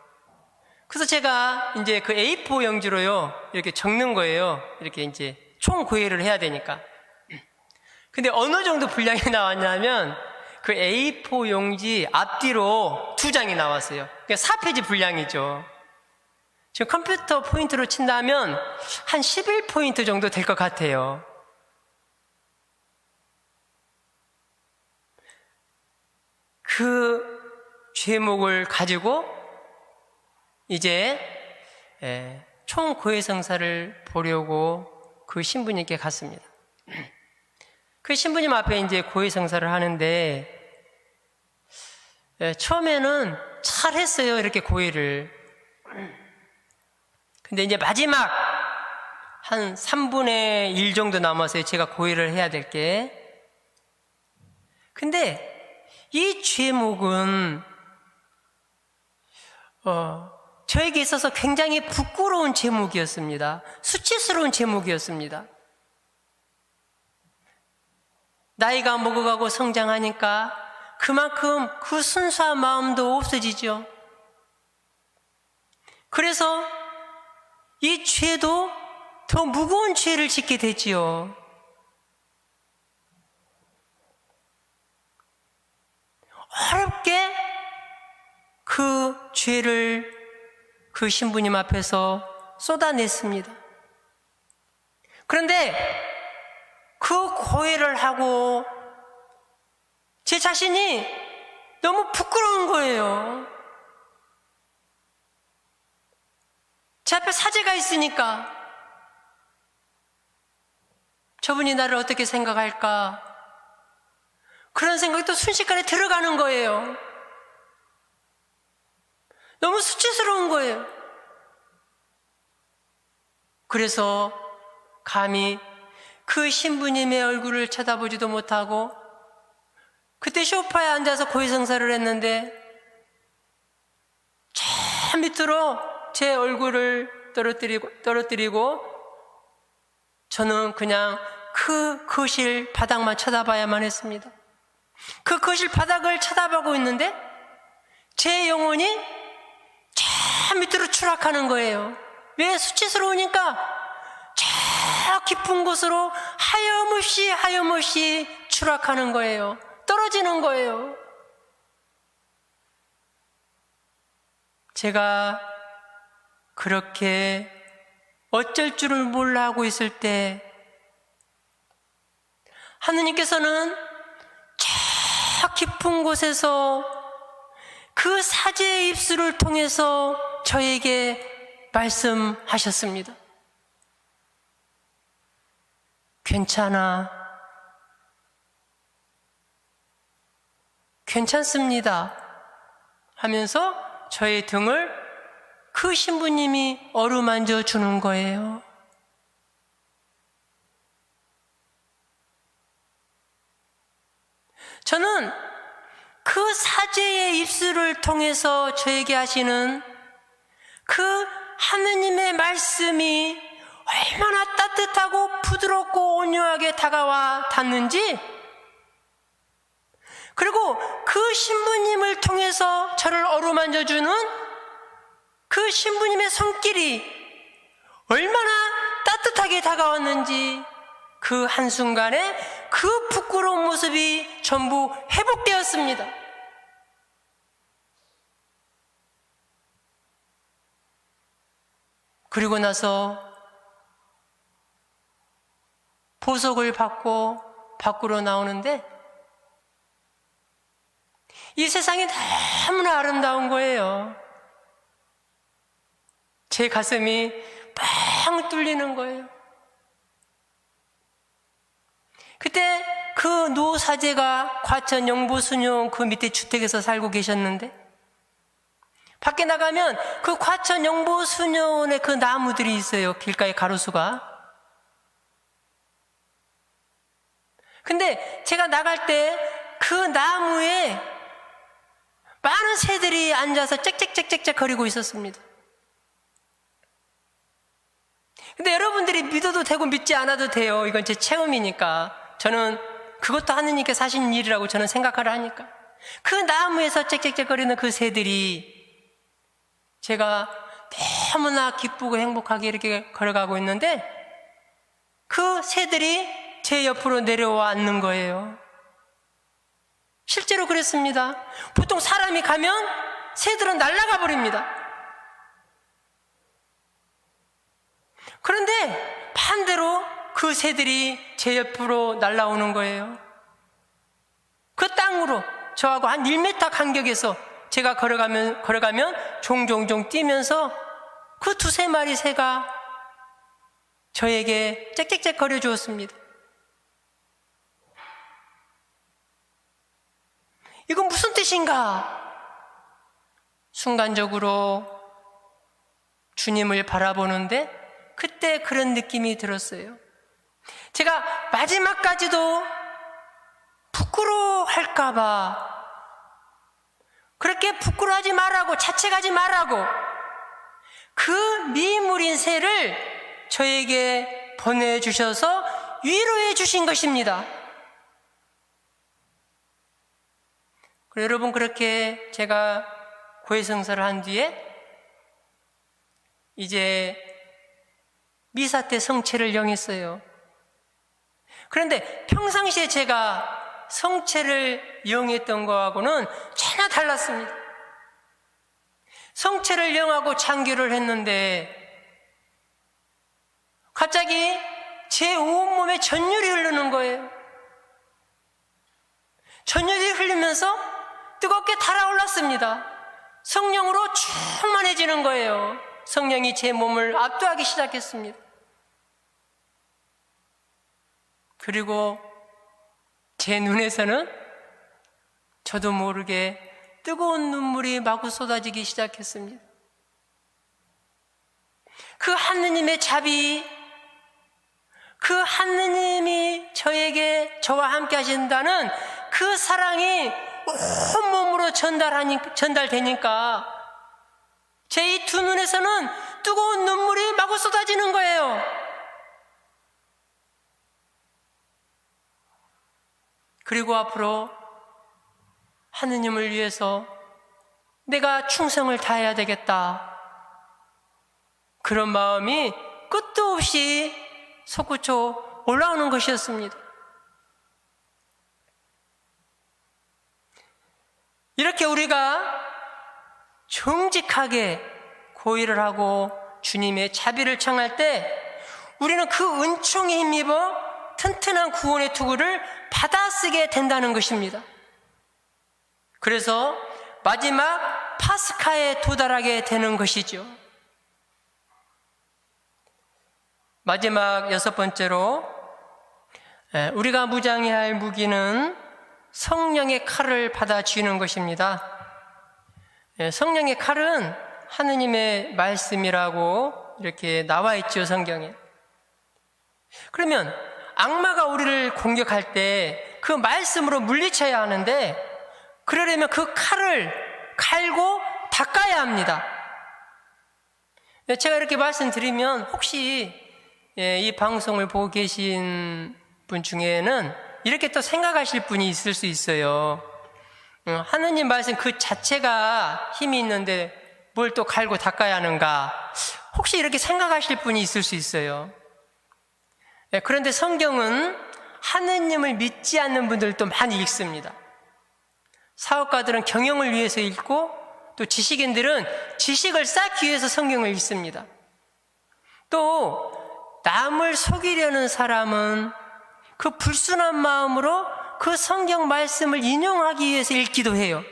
[SPEAKER 1] 그래서 제가 이제 그 A4 용지로요, 이렇게 적는 거예요. 이렇게 이제 총 고해를 해야 되니까. 근데 어느 정도 분량이 나왔냐면, 그 A4 용지 앞뒤로 2장이 나왔어요. 그러니까 4페이지 분량이죠. 지금 컴퓨터 포인트로 친다면 한 11포인트 정도 될 것 같아요. 그 제목을 가지고 이제 총고해성사를 보려고 그 신부님께 갔습니다. 그 신부님 앞에 이제 고해성사를 하는데, 처음에는 잘했어요, 이렇게 고해를. 근데 이제 마지막 한 3분의 1 정도 남았어요, 제가 고해를 해야 될 게. 근데 이 죄목은 저에게 있어서 굉장히 부끄러운 제목이었습니다. 수치스러운 제목이었습니다. 나이가 먹어가고 성장하니까 그만큼 그 순수한 마음도 없어지죠. 그래서 이 죄도 더 무거운 죄를 짓게 되지요. 어렵게 그 죄를 그 신부님 앞에서 쏟아냈습니다. 그런데 그 고해를 하고 제 자신이 너무 부끄러운 거예요. 제 앞에 사제가 있으니까 저분이 나를 어떻게 생각할까? 그런 생각이 또 순식간에 들어가는 거예요. 너무 수치스러운 거예요. 그래서 감히 그 신부님의 얼굴을 쳐다보지도 못하고 그때 소파에 앉아서 고해성사를 했는데 저 밑으로 제 얼굴을 떨어뜨리고 저는 그냥 그 거실 바닥만 쳐다봐야만 했습니다. 그 거실 바닥을 쳐다보고 있는데 제 영혼이 저 밑으로 추락하는 거예요. 왜? 수치스러우니까 저 깊은 곳으로 하염없이 추락하는 거예요. 떨어지는 거예요. 제가 그렇게 어쩔 줄을 몰라 하고 있을 때 하느님께서는 저 깊은 곳에서 그 사제의 입술을 통해서 저에게 말씀하셨습니다. 괜찮아. 괜찮습니다. 하면서 저의 등을 그 신부님이 어루만져 주는 거예요. 저는 그 사제의 입술을 통해서 저에게 하시는 그 하느님의 말씀이 얼마나 따뜻하고 부드럽고 온유하게 다가와 닿는지, 그리고 그 신부님을 통해서 저를 어루만져주는 그 신부님의 손길이 얼마나 따뜻하게 다가왔는지, 그 한순간에 그 부끄러운 모습이 전부 회복되었습니다. 그리고 나서 보석을 받고 밖으로 나오는데 이 세상이 너무나 아름다운 거예요. 제 가슴이 뻥 뚫리는 거예요. 그때 그 노사제가 과천 영보수녀 그 밑에 주택에서 살고 계셨는데, 밖에 나가면 그 과천 영보수녀원의 그 나무들이 있어요. 길가에 가로수가. 근데 제가 나갈 때 그 나무에 많은 새들이 앉아서 짹짹짹짹 거리고 있었습니다. 근데 여러분들이 믿어도 되고 믿지 않아도 돼요. 이건 제 체험이니까. 저는 그것도 하느님께서 하신 일이라고 저는 생각하려 하니까. 그 나무에서 짹짹짹거리는 그 새들이 제가 너무나 기쁘고 행복하게 이렇게 걸어가고 있는데 그 새들이 제 옆으로 내려와 앉는 거예요. 실제로 그랬습니다. 보통 사람이 가면 새들은 날아가 버립니다. 그런데 반대로 그 새들이 제 옆으로 날아오는 거예요. 그 땅으로 저하고 한 1m 간격에서 제가 걸어가면 종종 뛰면서 그 두세 마리 새가 저에게 짹짹짹 거려 주었습니다. 이건 무슨 뜻인가? 순간적으로 주님을 바라보는데 그때 그런 느낌이 들었어요. 제가 마지막까지도 부끄러워할까봐, 그렇게 부끄러워하지 말라고, 자책하지 말라고 그 미물인 새를 저에게 보내주셔서 위로해 주신 것입니다. 여러분, 그렇게 제가 고해성사를 한 뒤에 이제 미사 때 성체를 영했어요. 그런데 평상시에 제가 성체를 영했던 거하고는 전혀 달랐습니다. 성체를 영하고 장교를 했는데 갑자기 제 온몸에 전율이 흐르는 거예요. 전율이 흐르면서 뜨겁게 달아올랐습니다. 성령으로 충만해지는 거예요. 성령이 제 몸을 압도하기 시작했습니다. 그리고 제 눈에서는 저도 모르게 뜨거운 눈물이 마구 쏟아지기 시작했습니다. 그 하느님의 자비, 그 하느님이 저와 함께 하신다는 그 사랑이 온몸으로 전달되니까 제 이 두 눈에서는 뜨거운 눈물이 마구 쏟아지는 거예요. 그리고 앞으로 하느님을 위해서 내가 충성을 다해야 되겠다, 그런 마음이 끝도 없이 솟구쳐 올라오는 것이었습니다. 이렇게 우리가 정직하게 고의를 하고 주님의 자비를 청할 때 우리는 그 은총에 힘입어 튼튼한 구원의 투구를 받아쓰게 된다는 것입니다. 그래서 마지막 파스카에 도달하게 되는 것이죠. 마지막 여섯 번째로 우리가 무장해야 할 무기는 성령의 칼을 받아 쥐는 것입니다. 성령의 칼은 하느님의 말씀이라고 이렇게 나와 있죠, 성경에. 그러면 악마가 우리를 공격할 때 그 말씀으로 물리쳐야 하는데, 그러려면 그 칼을 갈고 닦아야 합니다. 제가 이렇게 말씀드리면 혹시 이 방송을 보고 계신 분 중에는 이렇게 또 생각하실 분이 있을 수 있어요. 하느님 말씀 그 자체가 힘이 있는데 뭘 또 갈고 닦아야 하는가, 혹시 이렇게 생각하실 분이 있을 수 있어요. 그런데 성경은 하느님을 믿지 않는 분들도 많이 읽습니다. 사업가들은 경영을 위해서 읽고, 또 지식인들은 지식을 쌓기 위해서 성경을 읽습니다. 또 남을 속이려는 사람은 그 불순한 마음으로 그 성경 말씀을 인용하기 위해서 읽기도 해요.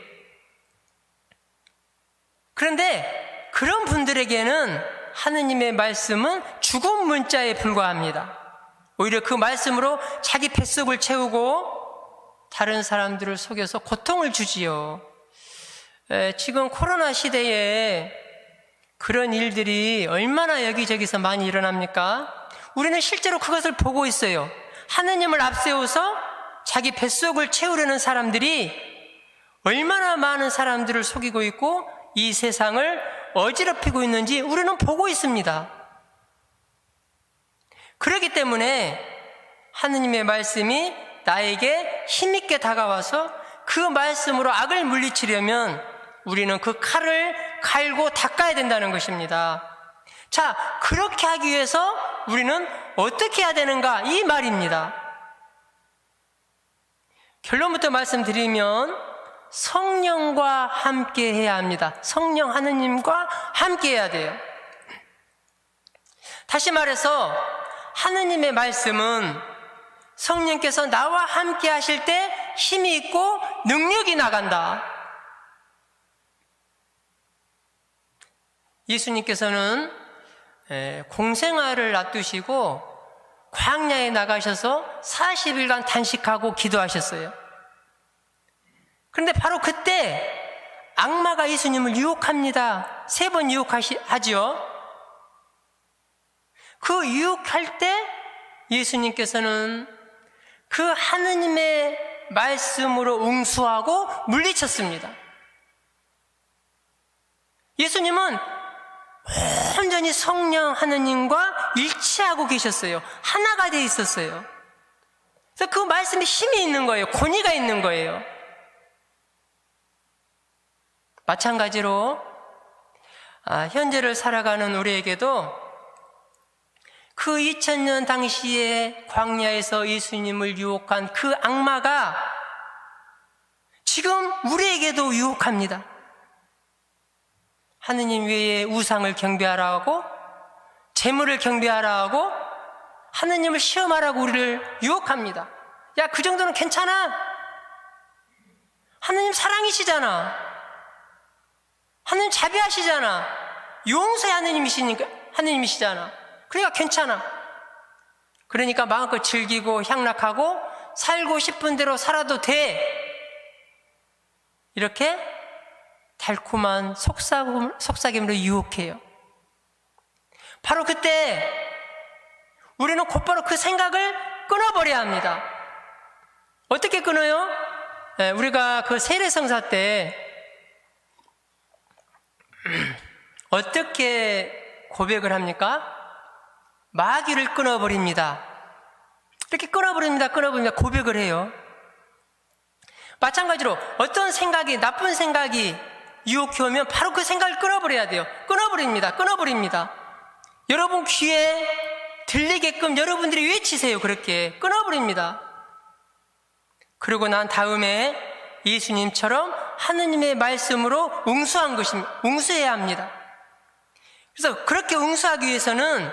[SPEAKER 1] 그런데 그런 분들에게는 하느님의 말씀은 죽은 문자에 불과합니다. 오히려 그 말씀으로 자기 뱃속을 채우고 다른 사람들을 속여서 고통을 주지요. 지금 코로나 시대에 그런 일들이 얼마나 여기저기서 많이 일어납니까? 우리는 실제로 그것을 보고 있어요. 하느님을 앞세워서 자기 뱃속을 채우려는 사람들이 얼마나 많은 사람들을 속이고 있고 이 세상을 어지럽히고 있는지 우리는 보고 있습니다. 그렇기 때문에 하느님의 말씀이 나에게 힘있게 다가와서 그 말씀으로 악을 물리치려면 우리는 그 칼을 갈고 닦아야 된다는 것입니다. 자, 그렇게 하기 위해서 우리는 어떻게 해야 되는가, 이 말입니다. 결론부터 말씀드리면 성령과 함께 해야 합니다. 성령 하느님과 함께 해야 돼요. 다시 말해서 하느님의 말씀은 성령께서 나와 함께 하실 때 힘이 있고 능력이 나간다. 예수님께서는 공생활을 놔두시고 광야에 나가셔서 40일간 단식하고 기도하셨어요. 그런데 바로 그때 악마가 예수님을 유혹합니다. 3번 유혹하죠. 그 유혹할 때 예수님께서는 그 하느님의 말씀으로 응수하고 물리쳤습니다. 예수님은 온전히 성령 하느님과 일치하고 계셨어요. 하나가 되어 있었어요. 그래서 그 말씀에 힘이 있는 거예요. 권위가 있는 거예요. 마찬가지로 현재를 살아가는 우리에게도 그 2000년 당시에 광야에서 예수님을 유혹한 그 악마가 지금 우리에게도 유혹합니다. 하느님 외에 우상을 경배하라고, 재물을 경배하라고, 하느님을 시험하라고 우리를 유혹합니다. 야, 그 정도는 괜찮아. 하느님 사랑이시잖아. 하느님 자비하시잖아. 용서의 하느님이시잖아. 그러니까 괜찮아. 그러니까 마음껏 즐기고 향락하고 살고 싶은 대로 살아도 돼. 이렇게 달콤한 속삭임으로 유혹해요. 바로 그때 우리는 곧바로 그 생각을 끊어버려야 합니다. 어떻게 끊어요? 우리가 그 세례성사 때 어떻게 고백을 합니까? 마귀를 끊어버립니다. 이렇게 끊어버립니다. 고백을 해요. 마찬가지로 어떤 생각이, 나쁜 생각이 유혹해 오면 바로 그 생각을 끊어버려야 돼요. 끊어버립니다. 여러분 귀에 들리게끔 여러분들이 외치세요. 그렇게 끊어버립니다. 그러고 난 다음에 예수님처럼 하느님의 말씀으로 응수해야 합니다. 그래서 그렇게 응수하기 위해서는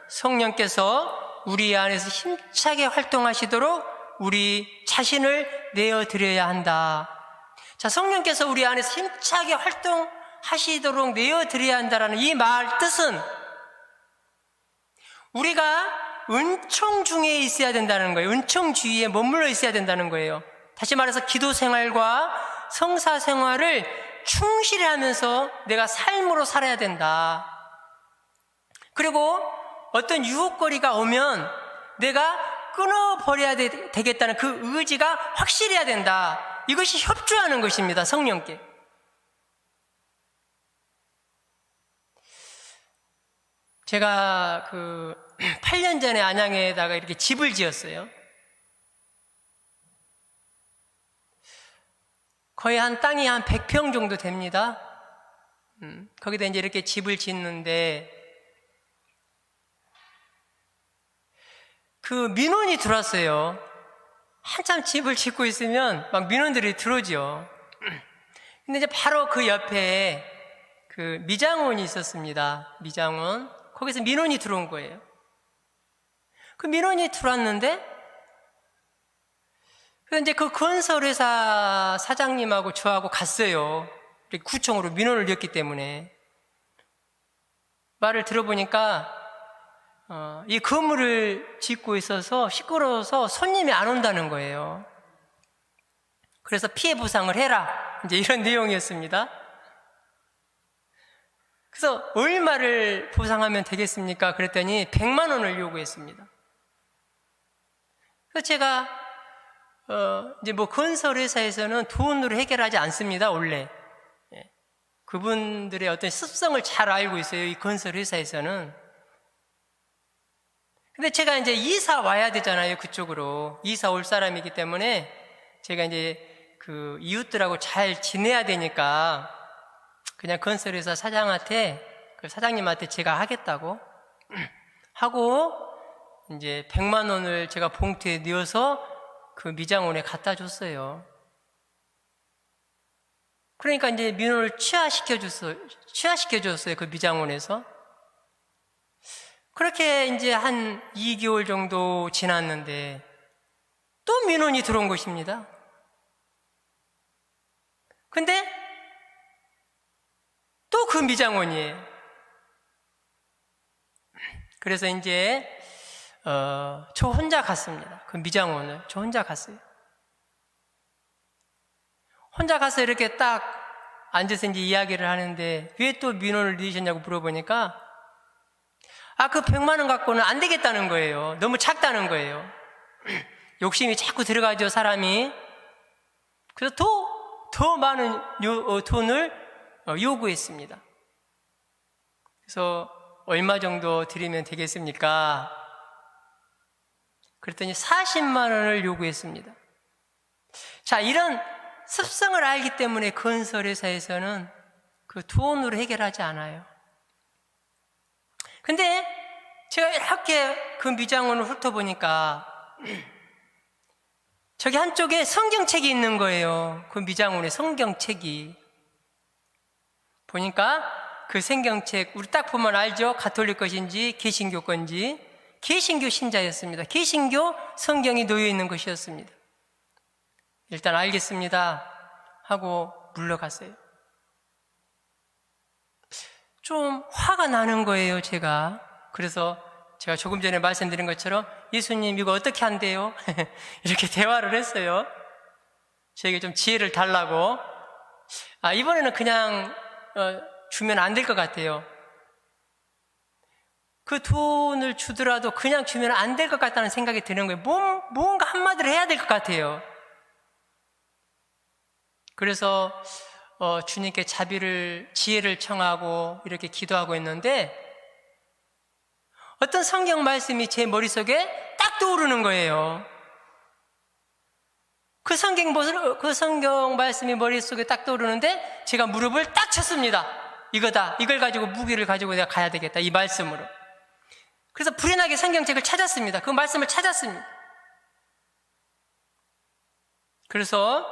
[SPEAKER 1] 성령께서 우리 안에서 힘차게 활동하시도록 우리 자신을 내어드려야 한다. 자, 성령께서 우리 안에서 힘차게 활동하시도록 내어드려야 한다라는 이 말 뜻은 우리가 은총 중에 있어야 된다는 거예요. 은총 주위에 머물러 있어야 된다는 거예요. 다시 말해서 기도 생활과 성사 생활을 충실히 하면서 내가 삶으로 살아야 된다. 그리고 어떤 유혹거리가 오면 내가 끊어버려야 되겠다는 그 의지가 확실해야 된다. 이것이 협조하는 것입니다. 성령께. 제가 8년 전에 안양에다가 이렇게 집을 지었어요. 거의 땅이 한 100평 정도 됩니다. 거기다 이제 이렇게 집을 짓는데 그 민원이 들어왔어요. 한참 집을 짓고 있으면 막 민원들이 들어오죠. 근데 이제 바로 그 옆에 그 미장원이 있었습니다. 미장원. 거기서 민원이 들어온 거예요. 그 민원이 들어왔는데, 그래서 이제 그 건설회사 사장님하고 저하고 갔어요. 이렇게 구청으로 민원을 냈기 때문에. 말을 들어보니까, 이 건물을 짓고 있어서 시끄러워서 손님이 안 온다는 거예요. 그래서 피해 보상을 해라. 이제 이런 내용이었습니다. 그래서 얼마를 보상하면 되겠습니까? 그랬더니 100만 원을 요구했습니다. 그래서 제가 이제 건설회사에서는 돈으로 해결하지 않습니다. 원래 그분들의 어떤 습성을 잘 알고 있어요. 이 건설회사에서는. 근데 제가 이제 이사 와야 되잖아요. 그쪽으로 이사 올 사람이기 때문에 제가 이제 그 이웃들하고 잘 지내야 되니까 그냥 건설회사 사장한테, 그 사장님한테 제가 하겠다고 하고 이제 100만 원을 제가 봉투에 넣어서 그 미장원에 갖다 줬어요. 그러니까 이제 민원을 취하시켜줬어요. 그 미장원에서. 그렇게 이제 한 2개월 정도 지났는데 또 민원이 들어온 것입니다. 근데 또 그 미장원이에요. 그래서 이제 저 혼자 갔습니다. 그 미장원을 저 혼자 갔어요. 혼자 가서 이렇게 딱 앉아서 이제 이야기를 하는데 왜 또 민원을 넣으셨냐고 물어보니까 그 100만 원 갖고는 안 되겠다는 거예요. 너무 작다는 거예요. 욕심이 자꾸 들어가죠, 사람이. 그래서 더 많은 돈을 요구했습니다. 그래서 얼마 정도 드리면 되겠습니까? 그랬더니 40만 원을 요구했습니다. 자, 이런 습성을 알기 때문에 건설회사에서는 그 돈으로 해결하지 않아요. 근데 제가 이렇게 그 미장원을 훑어보니까 저기 한쪽에 성경책이 있는 거예요. 그 미장원에 성경책이. 보니까 그 성경책, 우리 딱 보면 알죠? 가톨릭 것인지 개신교 건지. 개신교 신자였습니다. 개신교 성경이 놓여 있는 것이었습니다. 일단 알겠습니다 하고 물러갔어요. 좀 화가 나는 거예요, 제가. 그래서 제가 조금 전에 말씀드린 것처럼 예수님 이거 어떻게 한대요? 이렇게 대화를 했어요. 저에게 좀 지혜를 달라고. 이번에는 그냥 주면 안 될 것 같아요. 그 돈을 주더라도 그냥 주면 안 될 것 같다는 생각이 드는 거예요. 뭔가 한마디를 해야 될 것 같아요. 그래서 주님께 지혜를 청하고 이렇게 기도하고 있는데 어떤 성경 말씀이 제 머릿속에 딱 떠오르는 거예요. 그 성경 말씀이 머릿속에 딱 떠오르는데 제가 무릎을 딱 쳤습니다. 이거다. 이걸 가지고 무기를 가지고 내가 가야 되겠다. 이 말씀으로. 그래서 불현하게 성경책을 찾았습니다. 그 말씀을 찾았습니다. 그래서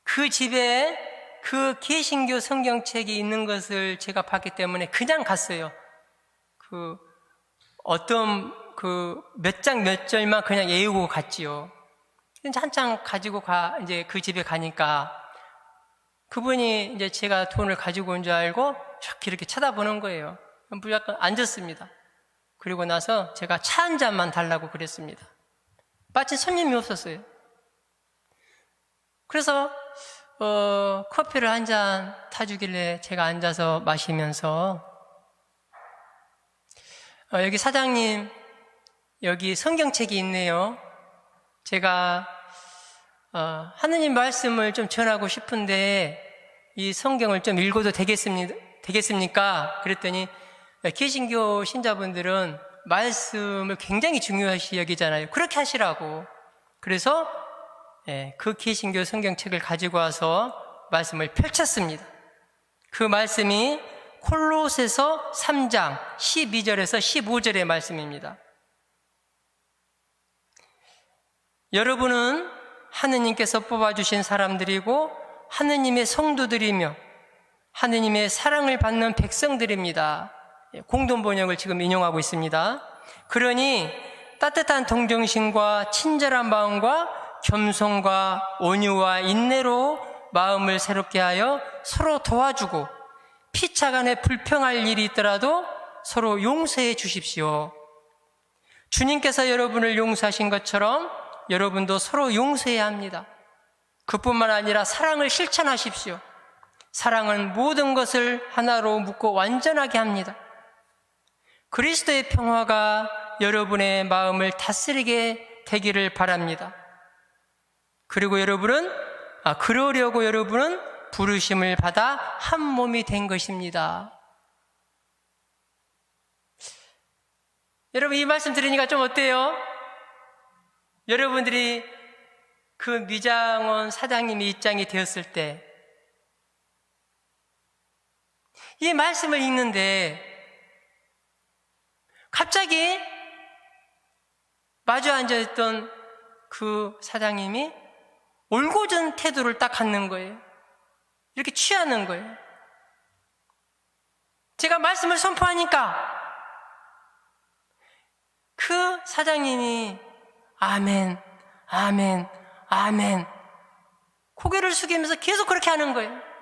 [SPEAKER 1] 그 집에 그 개신교 성경책이 있는 것을 제가 봤기 때문에 그냥 갔어요. 몇 장 몇 절만 그냥 외우고 갔지요. 이제 한참 가지고 이제 그 집에 가니까 그분이 이제 제가 돈을 가지고 온 줄 알고 이렇게 쳐다보는 거예요. 무조건 앉았습니다. 그리고 나서 제가 차 한 잔만 달라고 그랬습니다. 마침 손님이 없었어요. 그래서 커피를 한 잔 타주길래 제가 앉아서 마시면서 여기 사장님, 여기 성경책이 있네요. 제가 하느님 말씀을 좀 전하고 싶은데 이 성경을 좀 읽어도 되겠습니까? 그랬더니 개신교 신자분들은 말씀을 굉장히 중요시 여기잖아요. 그렇게 하시라고. 그래서 그 개신교 성경책을 가지고 와서 말씀을 펼쳤습니다. 그 말씀이 콜로새서 3장 12절에서 15절의 말씀입니다. 여러분은 하느님께서 뽑아주신 사람들이고 하느님의 성도들이며 하느님의 사랑을 받는 백성들입니다. 공동 번역을 지금 인용하고 있습니다. 그러니 따뜻한 동정심과 친절한 마음과 겸손과 온유와 인내로 마음을 새롭게 하여 서로 도와주고 피차간에 불평할 일이 있더라도 서로 용서해 주십시오. 주님께서 여러분을 용서하신 것처럼 여러분도 서로 용서해야 합니다. 그뿐만 아니라 사랑을 실천하십시오. 사랑은 모든 것을 하나로 묶고 완전하게 합니다. 그리스도의 평화가 여러분의 마음을 다스리게 되기를 바랍니다. 그리고 그러려고 여러분은 부르심을 받아 한 몸이 된 것입니다. 여러분, 이 말씀 들으니까 좀 어때요? 여러분들이 그 미장원 사장님의 입장이 되었을 때 이 말씀을 읽는데 갑자기 마주 앉아있던 그 사장님이 올곧은 태도를 딱 갖는 거예요. 이렇게 취하는 거예요. 제가 말씀을 선포하니까 그 사장님이 아멘, 아멘, 아멘 고개를 숙이면서 계속 그렇게 하는 거예요.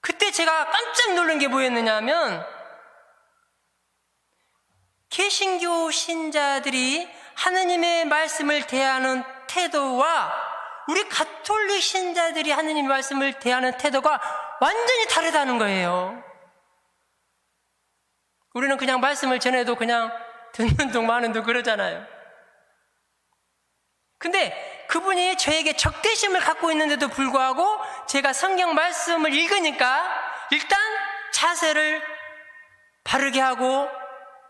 [SPEAKER 1] 그때 제가 깜짝 놀란 게 뭐였느냐 하면 개신교 신자들이 하느님의 말씀을 대하는 태도와 우리 가톨릭 신자들이 하느님의 말씀을 대하는 태도가 완전히 다르다는 거예요. 우리는 그냥 말씀을 전해도 그냥 듣는 둥 마는 둥 그러잖아요. 근데 그분이 저에게 적대심을 갖고 있는데도 불구하고 제가 성경 말씀을 읽으니까 일단 자세를 바르게 하고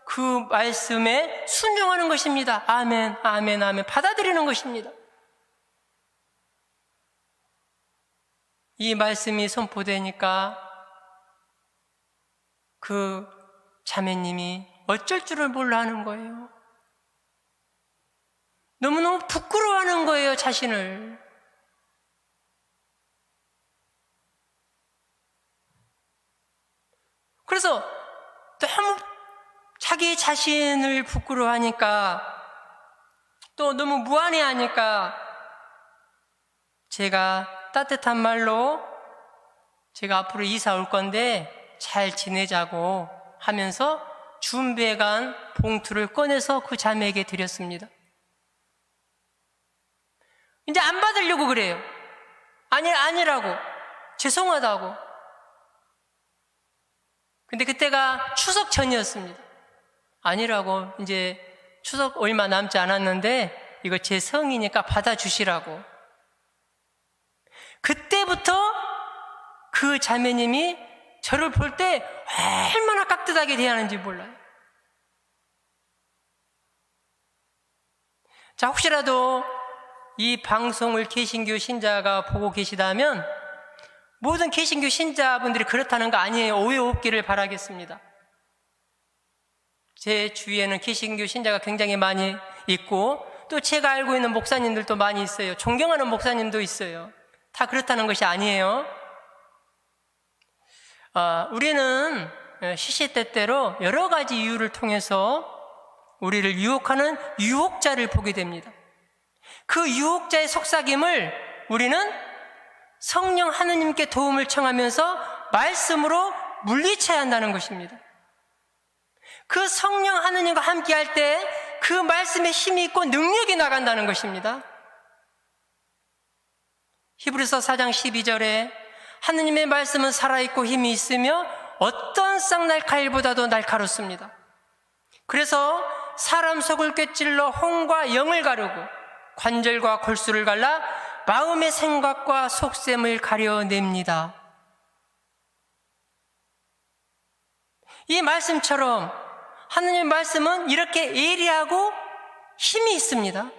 [SPEAKER 1] 그 말씀에 순종하는 것입니다. 아멘, 아멘, 아멘. 받아들이는 것입니다. 이 말씀이 선포되니까 그 자매님이 어쩔 줄을 몰라 하는 거예요. 너무너무 부끄러워하는 거예요, 자신을. 그래서 너무 자기 자신을 부끄러워하니까 또 너무 무안해하니까 제가 따뜻한 말로 제가 앞으로 이사 올 건데 잘 지내자고 하면서 준비해간 봉투를 꺼내서 그 자매에게 드렸습니다. 이제 안 받으려고 그래요. 아니라고. 죄송하다고. 근데 그때가 추석 전이었습니다. 아니라고. 이제 추석 얼마 남지 않았는데 이거 제 성이니까 받아주시라고. 그때부터 그 자매님이 저를 볼 때 얼마나 깍듯하게 대하는지 몰라요. 자, 혹시라도 이 방송을 개신교 신자가 보고 계시다면 모든 개신교 신자분들이 그렇다는 거 아니에요. 오해 없기를 바라겠습니다. 제 주위에는 개신교 신자가 굉장히 많이 있고 또 제가 알고 있는 목사님들도 많이 있어요. 존경하는 목사님도 있어요. 다 그렇다는 것이 아니에요. 우리는 시시때때로 여러 가지 이유를 통해서 우리를 유혹하는 유혹자를 보게 됩니다. 그 유혹자의 속삭임을 우리는 성령 하느님께 도움을 청하면서 말씀으로 물리쳐야 한다는 것입니다. 그 성령 하느님과 함께 할 때 그 말씀에 힘이 있고 능력이 나간다는 것입니다. 히브리서 4장 12절에 하느님의 말씀은 살아있고 힘이 있으며 어떤 쌍날칼보다도 날카롭습니다. 그래서 사람 속을 꿰찔러 혼과 영을 가르고 관절과 골수를 갈라 마음의 생각과 속셈을 가려냅니다. 이 말씀처럼 하느님의 말씀은 이렇게 예리하고 힘이 있습니다.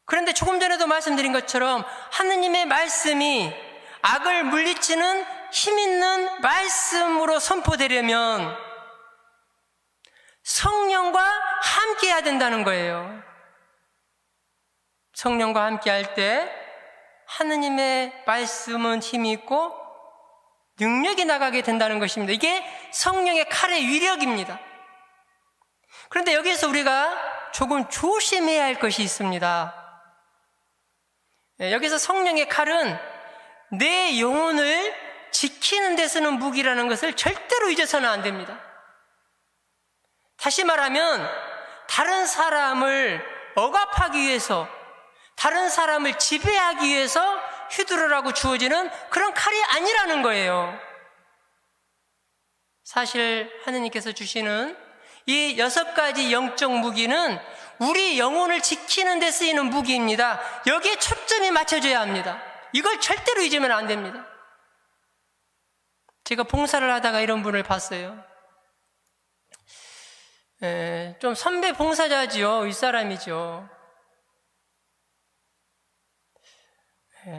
[SPEAKER 1] 그런데 조금 전에도 말씀드린 것처럼 하느님의 말씀이 악을 물리치는 힘 있는 말씀으로 선포되려면 성령과 함께 해야 된다는 거예요. 성령과 함께 할 때 하느님의 말씀은 힘이 있고 능력이 나가게 된다는 것입니다. 이게 성령의 칼의 위력입니다. 그런데 여기서 우리가 조금 조심해야 할 것이 있습니다. 여기서 성령의 칼은 내 영혼을 지키는 데 쓰는 무기라는 것을 절대로 잊어서는 안 됩니다. 다시 말하면 다른 사람을 억압하기 위해서, 다른 사람을 지배하기 위해서 휘두르라고 주어지는 그런 칼이 아니라는 거예요. 사실 하느님께서 주시는 이 6가지 영적 무기는 우리 영혼을 지키는 데 쓰이는 무기입니다. 여기에 초점이 맞춰져야 합니다. 이걸 절대로 잊으면 안 됩니다. 제가 봉사를 하다가 이런 분을 봤어요. 좀 선배 봉사자지요. 윗사람이죠.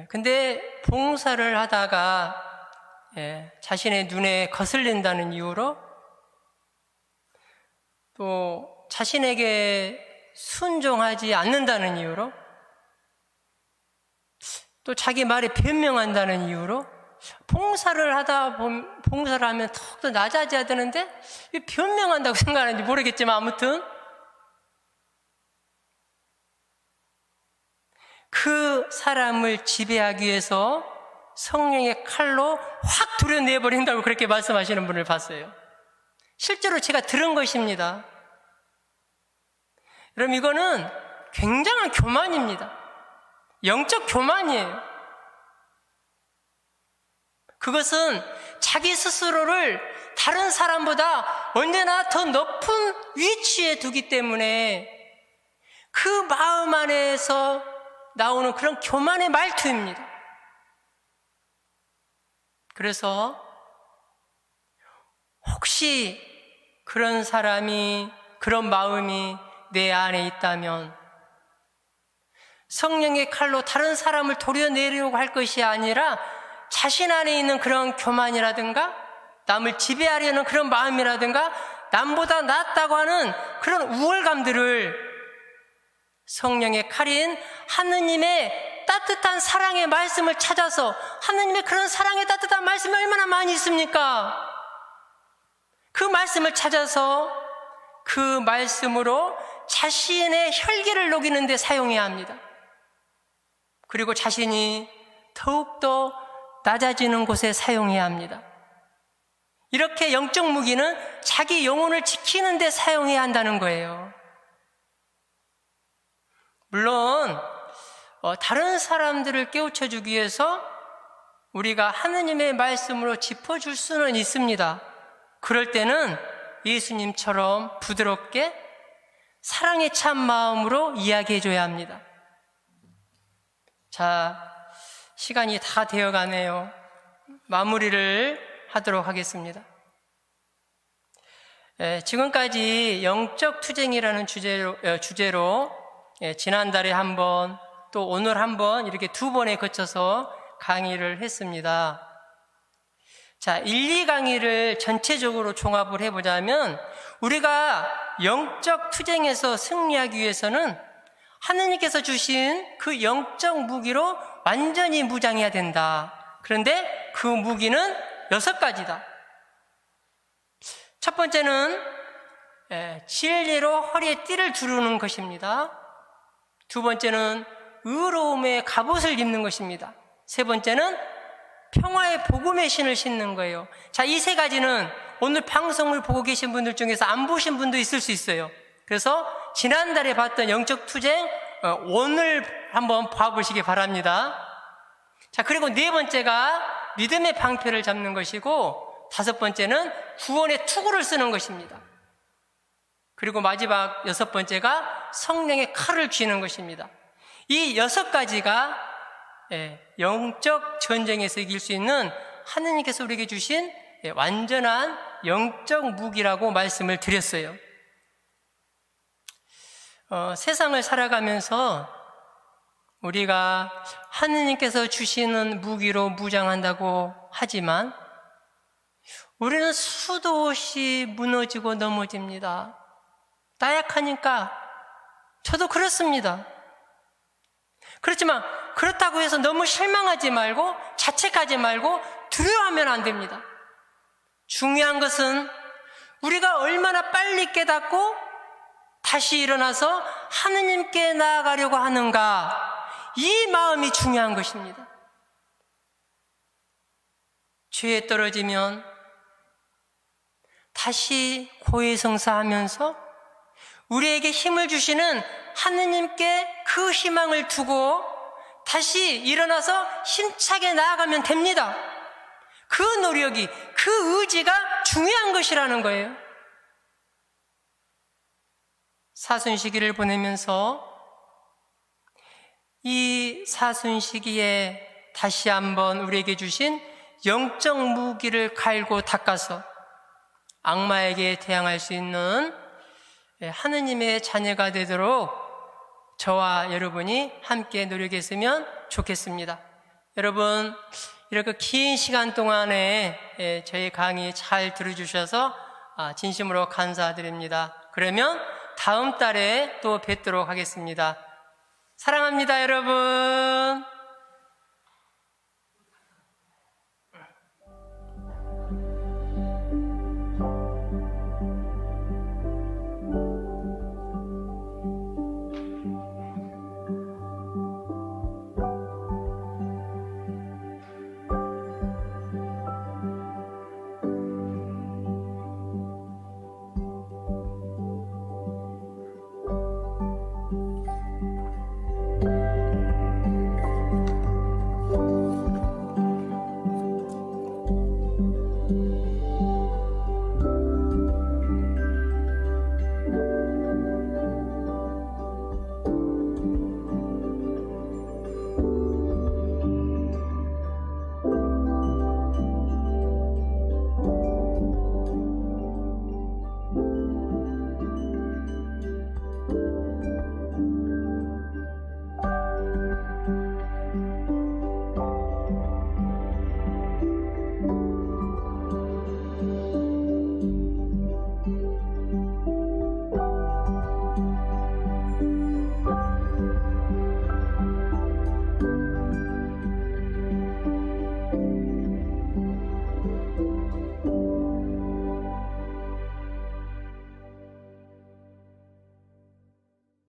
[SPEAKER 1] 근데 봉사를 하다가 자신의 눈에 거슬린다는 이유로 또 자신에게 순종하지 않는다는 이유로 또 자기 말에 변명한다는 이유로 봉사를 하면 더욱더 낮아져야 되는데 왜 변명한다고 생각하는지 모르겠지만 아무튼 그 사람을 지배하기 위해서 성령의 칼로 확 도려내버린다고 그렇게 말씀하시는 분을 봤어요. 실제로 제가 들은 것입니다. 여러분, 이거는 굉장한 교만입니다. 영적 교만이에요. 그것은 자기 스스로를 다른 사람보다 언제나 더 높은 위치에 두기 때문에 그 마음 안에서 나오는 그런 교만의 말투입니다. 그래서 혹시 그런 사람이, 그런 마음이 내 안에 있다면 성령의 칼로 다른 사람을 도려내려고 할 것이 아니라 자신 안에 있는 그런 교만이라든가 남을 지배하려는 그런 마음이라든가 남보다 낫다고 하는 그런 우월감들을 성령의 칼인 하느님의 따뜻한 사랑의 말씀을 찾아서, 하느님의 그런 사랑의 따뜻한 말씀이 얼마나 많이 있습니까? 그 말씀을 찾아서 그 말씀으로 자신의 혈기를 녹이는 데 사용해야 합니다. 그리고 자신이 더욱더 낮아지는 곳에 사용해야 합니다. 이렇게 영적 무기는 자기 영혼을 지키는 데 사용해야 한다는 거예요. 물론 다른 사람들을 깨우쳐주기 위해서 우리가 하느님의 말씀으로 짚어줄 수는 있습니다. 그럴 때는 예수님처럼 부드럽게 사랑의 참 마음으로 이야기해줘야 합니다. 자, 시간이 다 되어가네요. 마무리를 하도록 하겠습니다. 지금까지 영적 투쟁이라는 주제로 지난달에 한 번, 또 오늘 한 번, 이렇게 두 번에 거쳐서 강의를 했습니다. 자, 1, 2강의를 전체적으로 종합을 해보자면, 우리가 영적 투쟁에서 승리하기 위해서는 하느님께서 주신 그 영적 무기로 완전히 무장해야 된다. 그런데 그 무기는 6가지다. 첫 번째는 진리로 허리에 띠를 두르는 것입니다. 두 번째는 의로움의 갑옷을 입는 것입니다. 세 번째는 평화의 복음의 신을 신는 거예요. 자, 이 3가지는 오늘 방송을 보고 계신 분들 중에서 안 보신 분도 있을 수 있어요. 그래서 지난달에 봤던 영적 투쟁, 오늘 한번 봐보시기 바랍니다. 자, 그리고 4번째가 믿음의 방패를 잡는 것이고, 5번째는 구원의 투구를 쓰는 것입니다. 그리고 마지막 6번째가 성령의 칼을 쥐는 것입니다. 이 6가지가 영적 전쟁에서 이길 수 있는 하느님께서 우리에게 주신 완전한 영적 무기라고 말씀을 드렸어요. 세상을 살아가면서 우리가 하느님께서 주시는 무기로 무장한다고 하지만 우리는 수도 없이 무너지고 넘어집니다. 나약하니까. 저도 그렇습니다. 그렇지만 그렇다고 해서 너무 실망하지 말고 자책하지 말고 두려워하면 안 됩니다. 중요한 것은 우리가 얼마나 빨리 깨닫고 다시 일어나서 하느님께 나아가려고 하는가, 이 마음이 중요한 것입니다. 죄에 떨어지면 다시 고해성사하면서 우리에게 힘을 주시는 하느님께 그 희망을 두고 다시 일어나서 힘차게 나아가면 됩니다. 그 노력이, 그 의지가 중요한 것이라는 거예요. 사순시기를 보내면서 이 사순시기에 다시 한번 우리에게 주신 영적 무기를 갈고 닦아서 악마에게 대항할 수 있는 하느님의 자녀가 되도록 저와 여러분이 함께 노력했으면 좋겠습니다. 여러분, 이렇게 긴 시간 동안에 저희 강의 잘 들어주셔서 진심으로 감사드립니다. 그러면 다음 달에 또 뵙도록 하겠습니다. 사랑합니다, 여러분.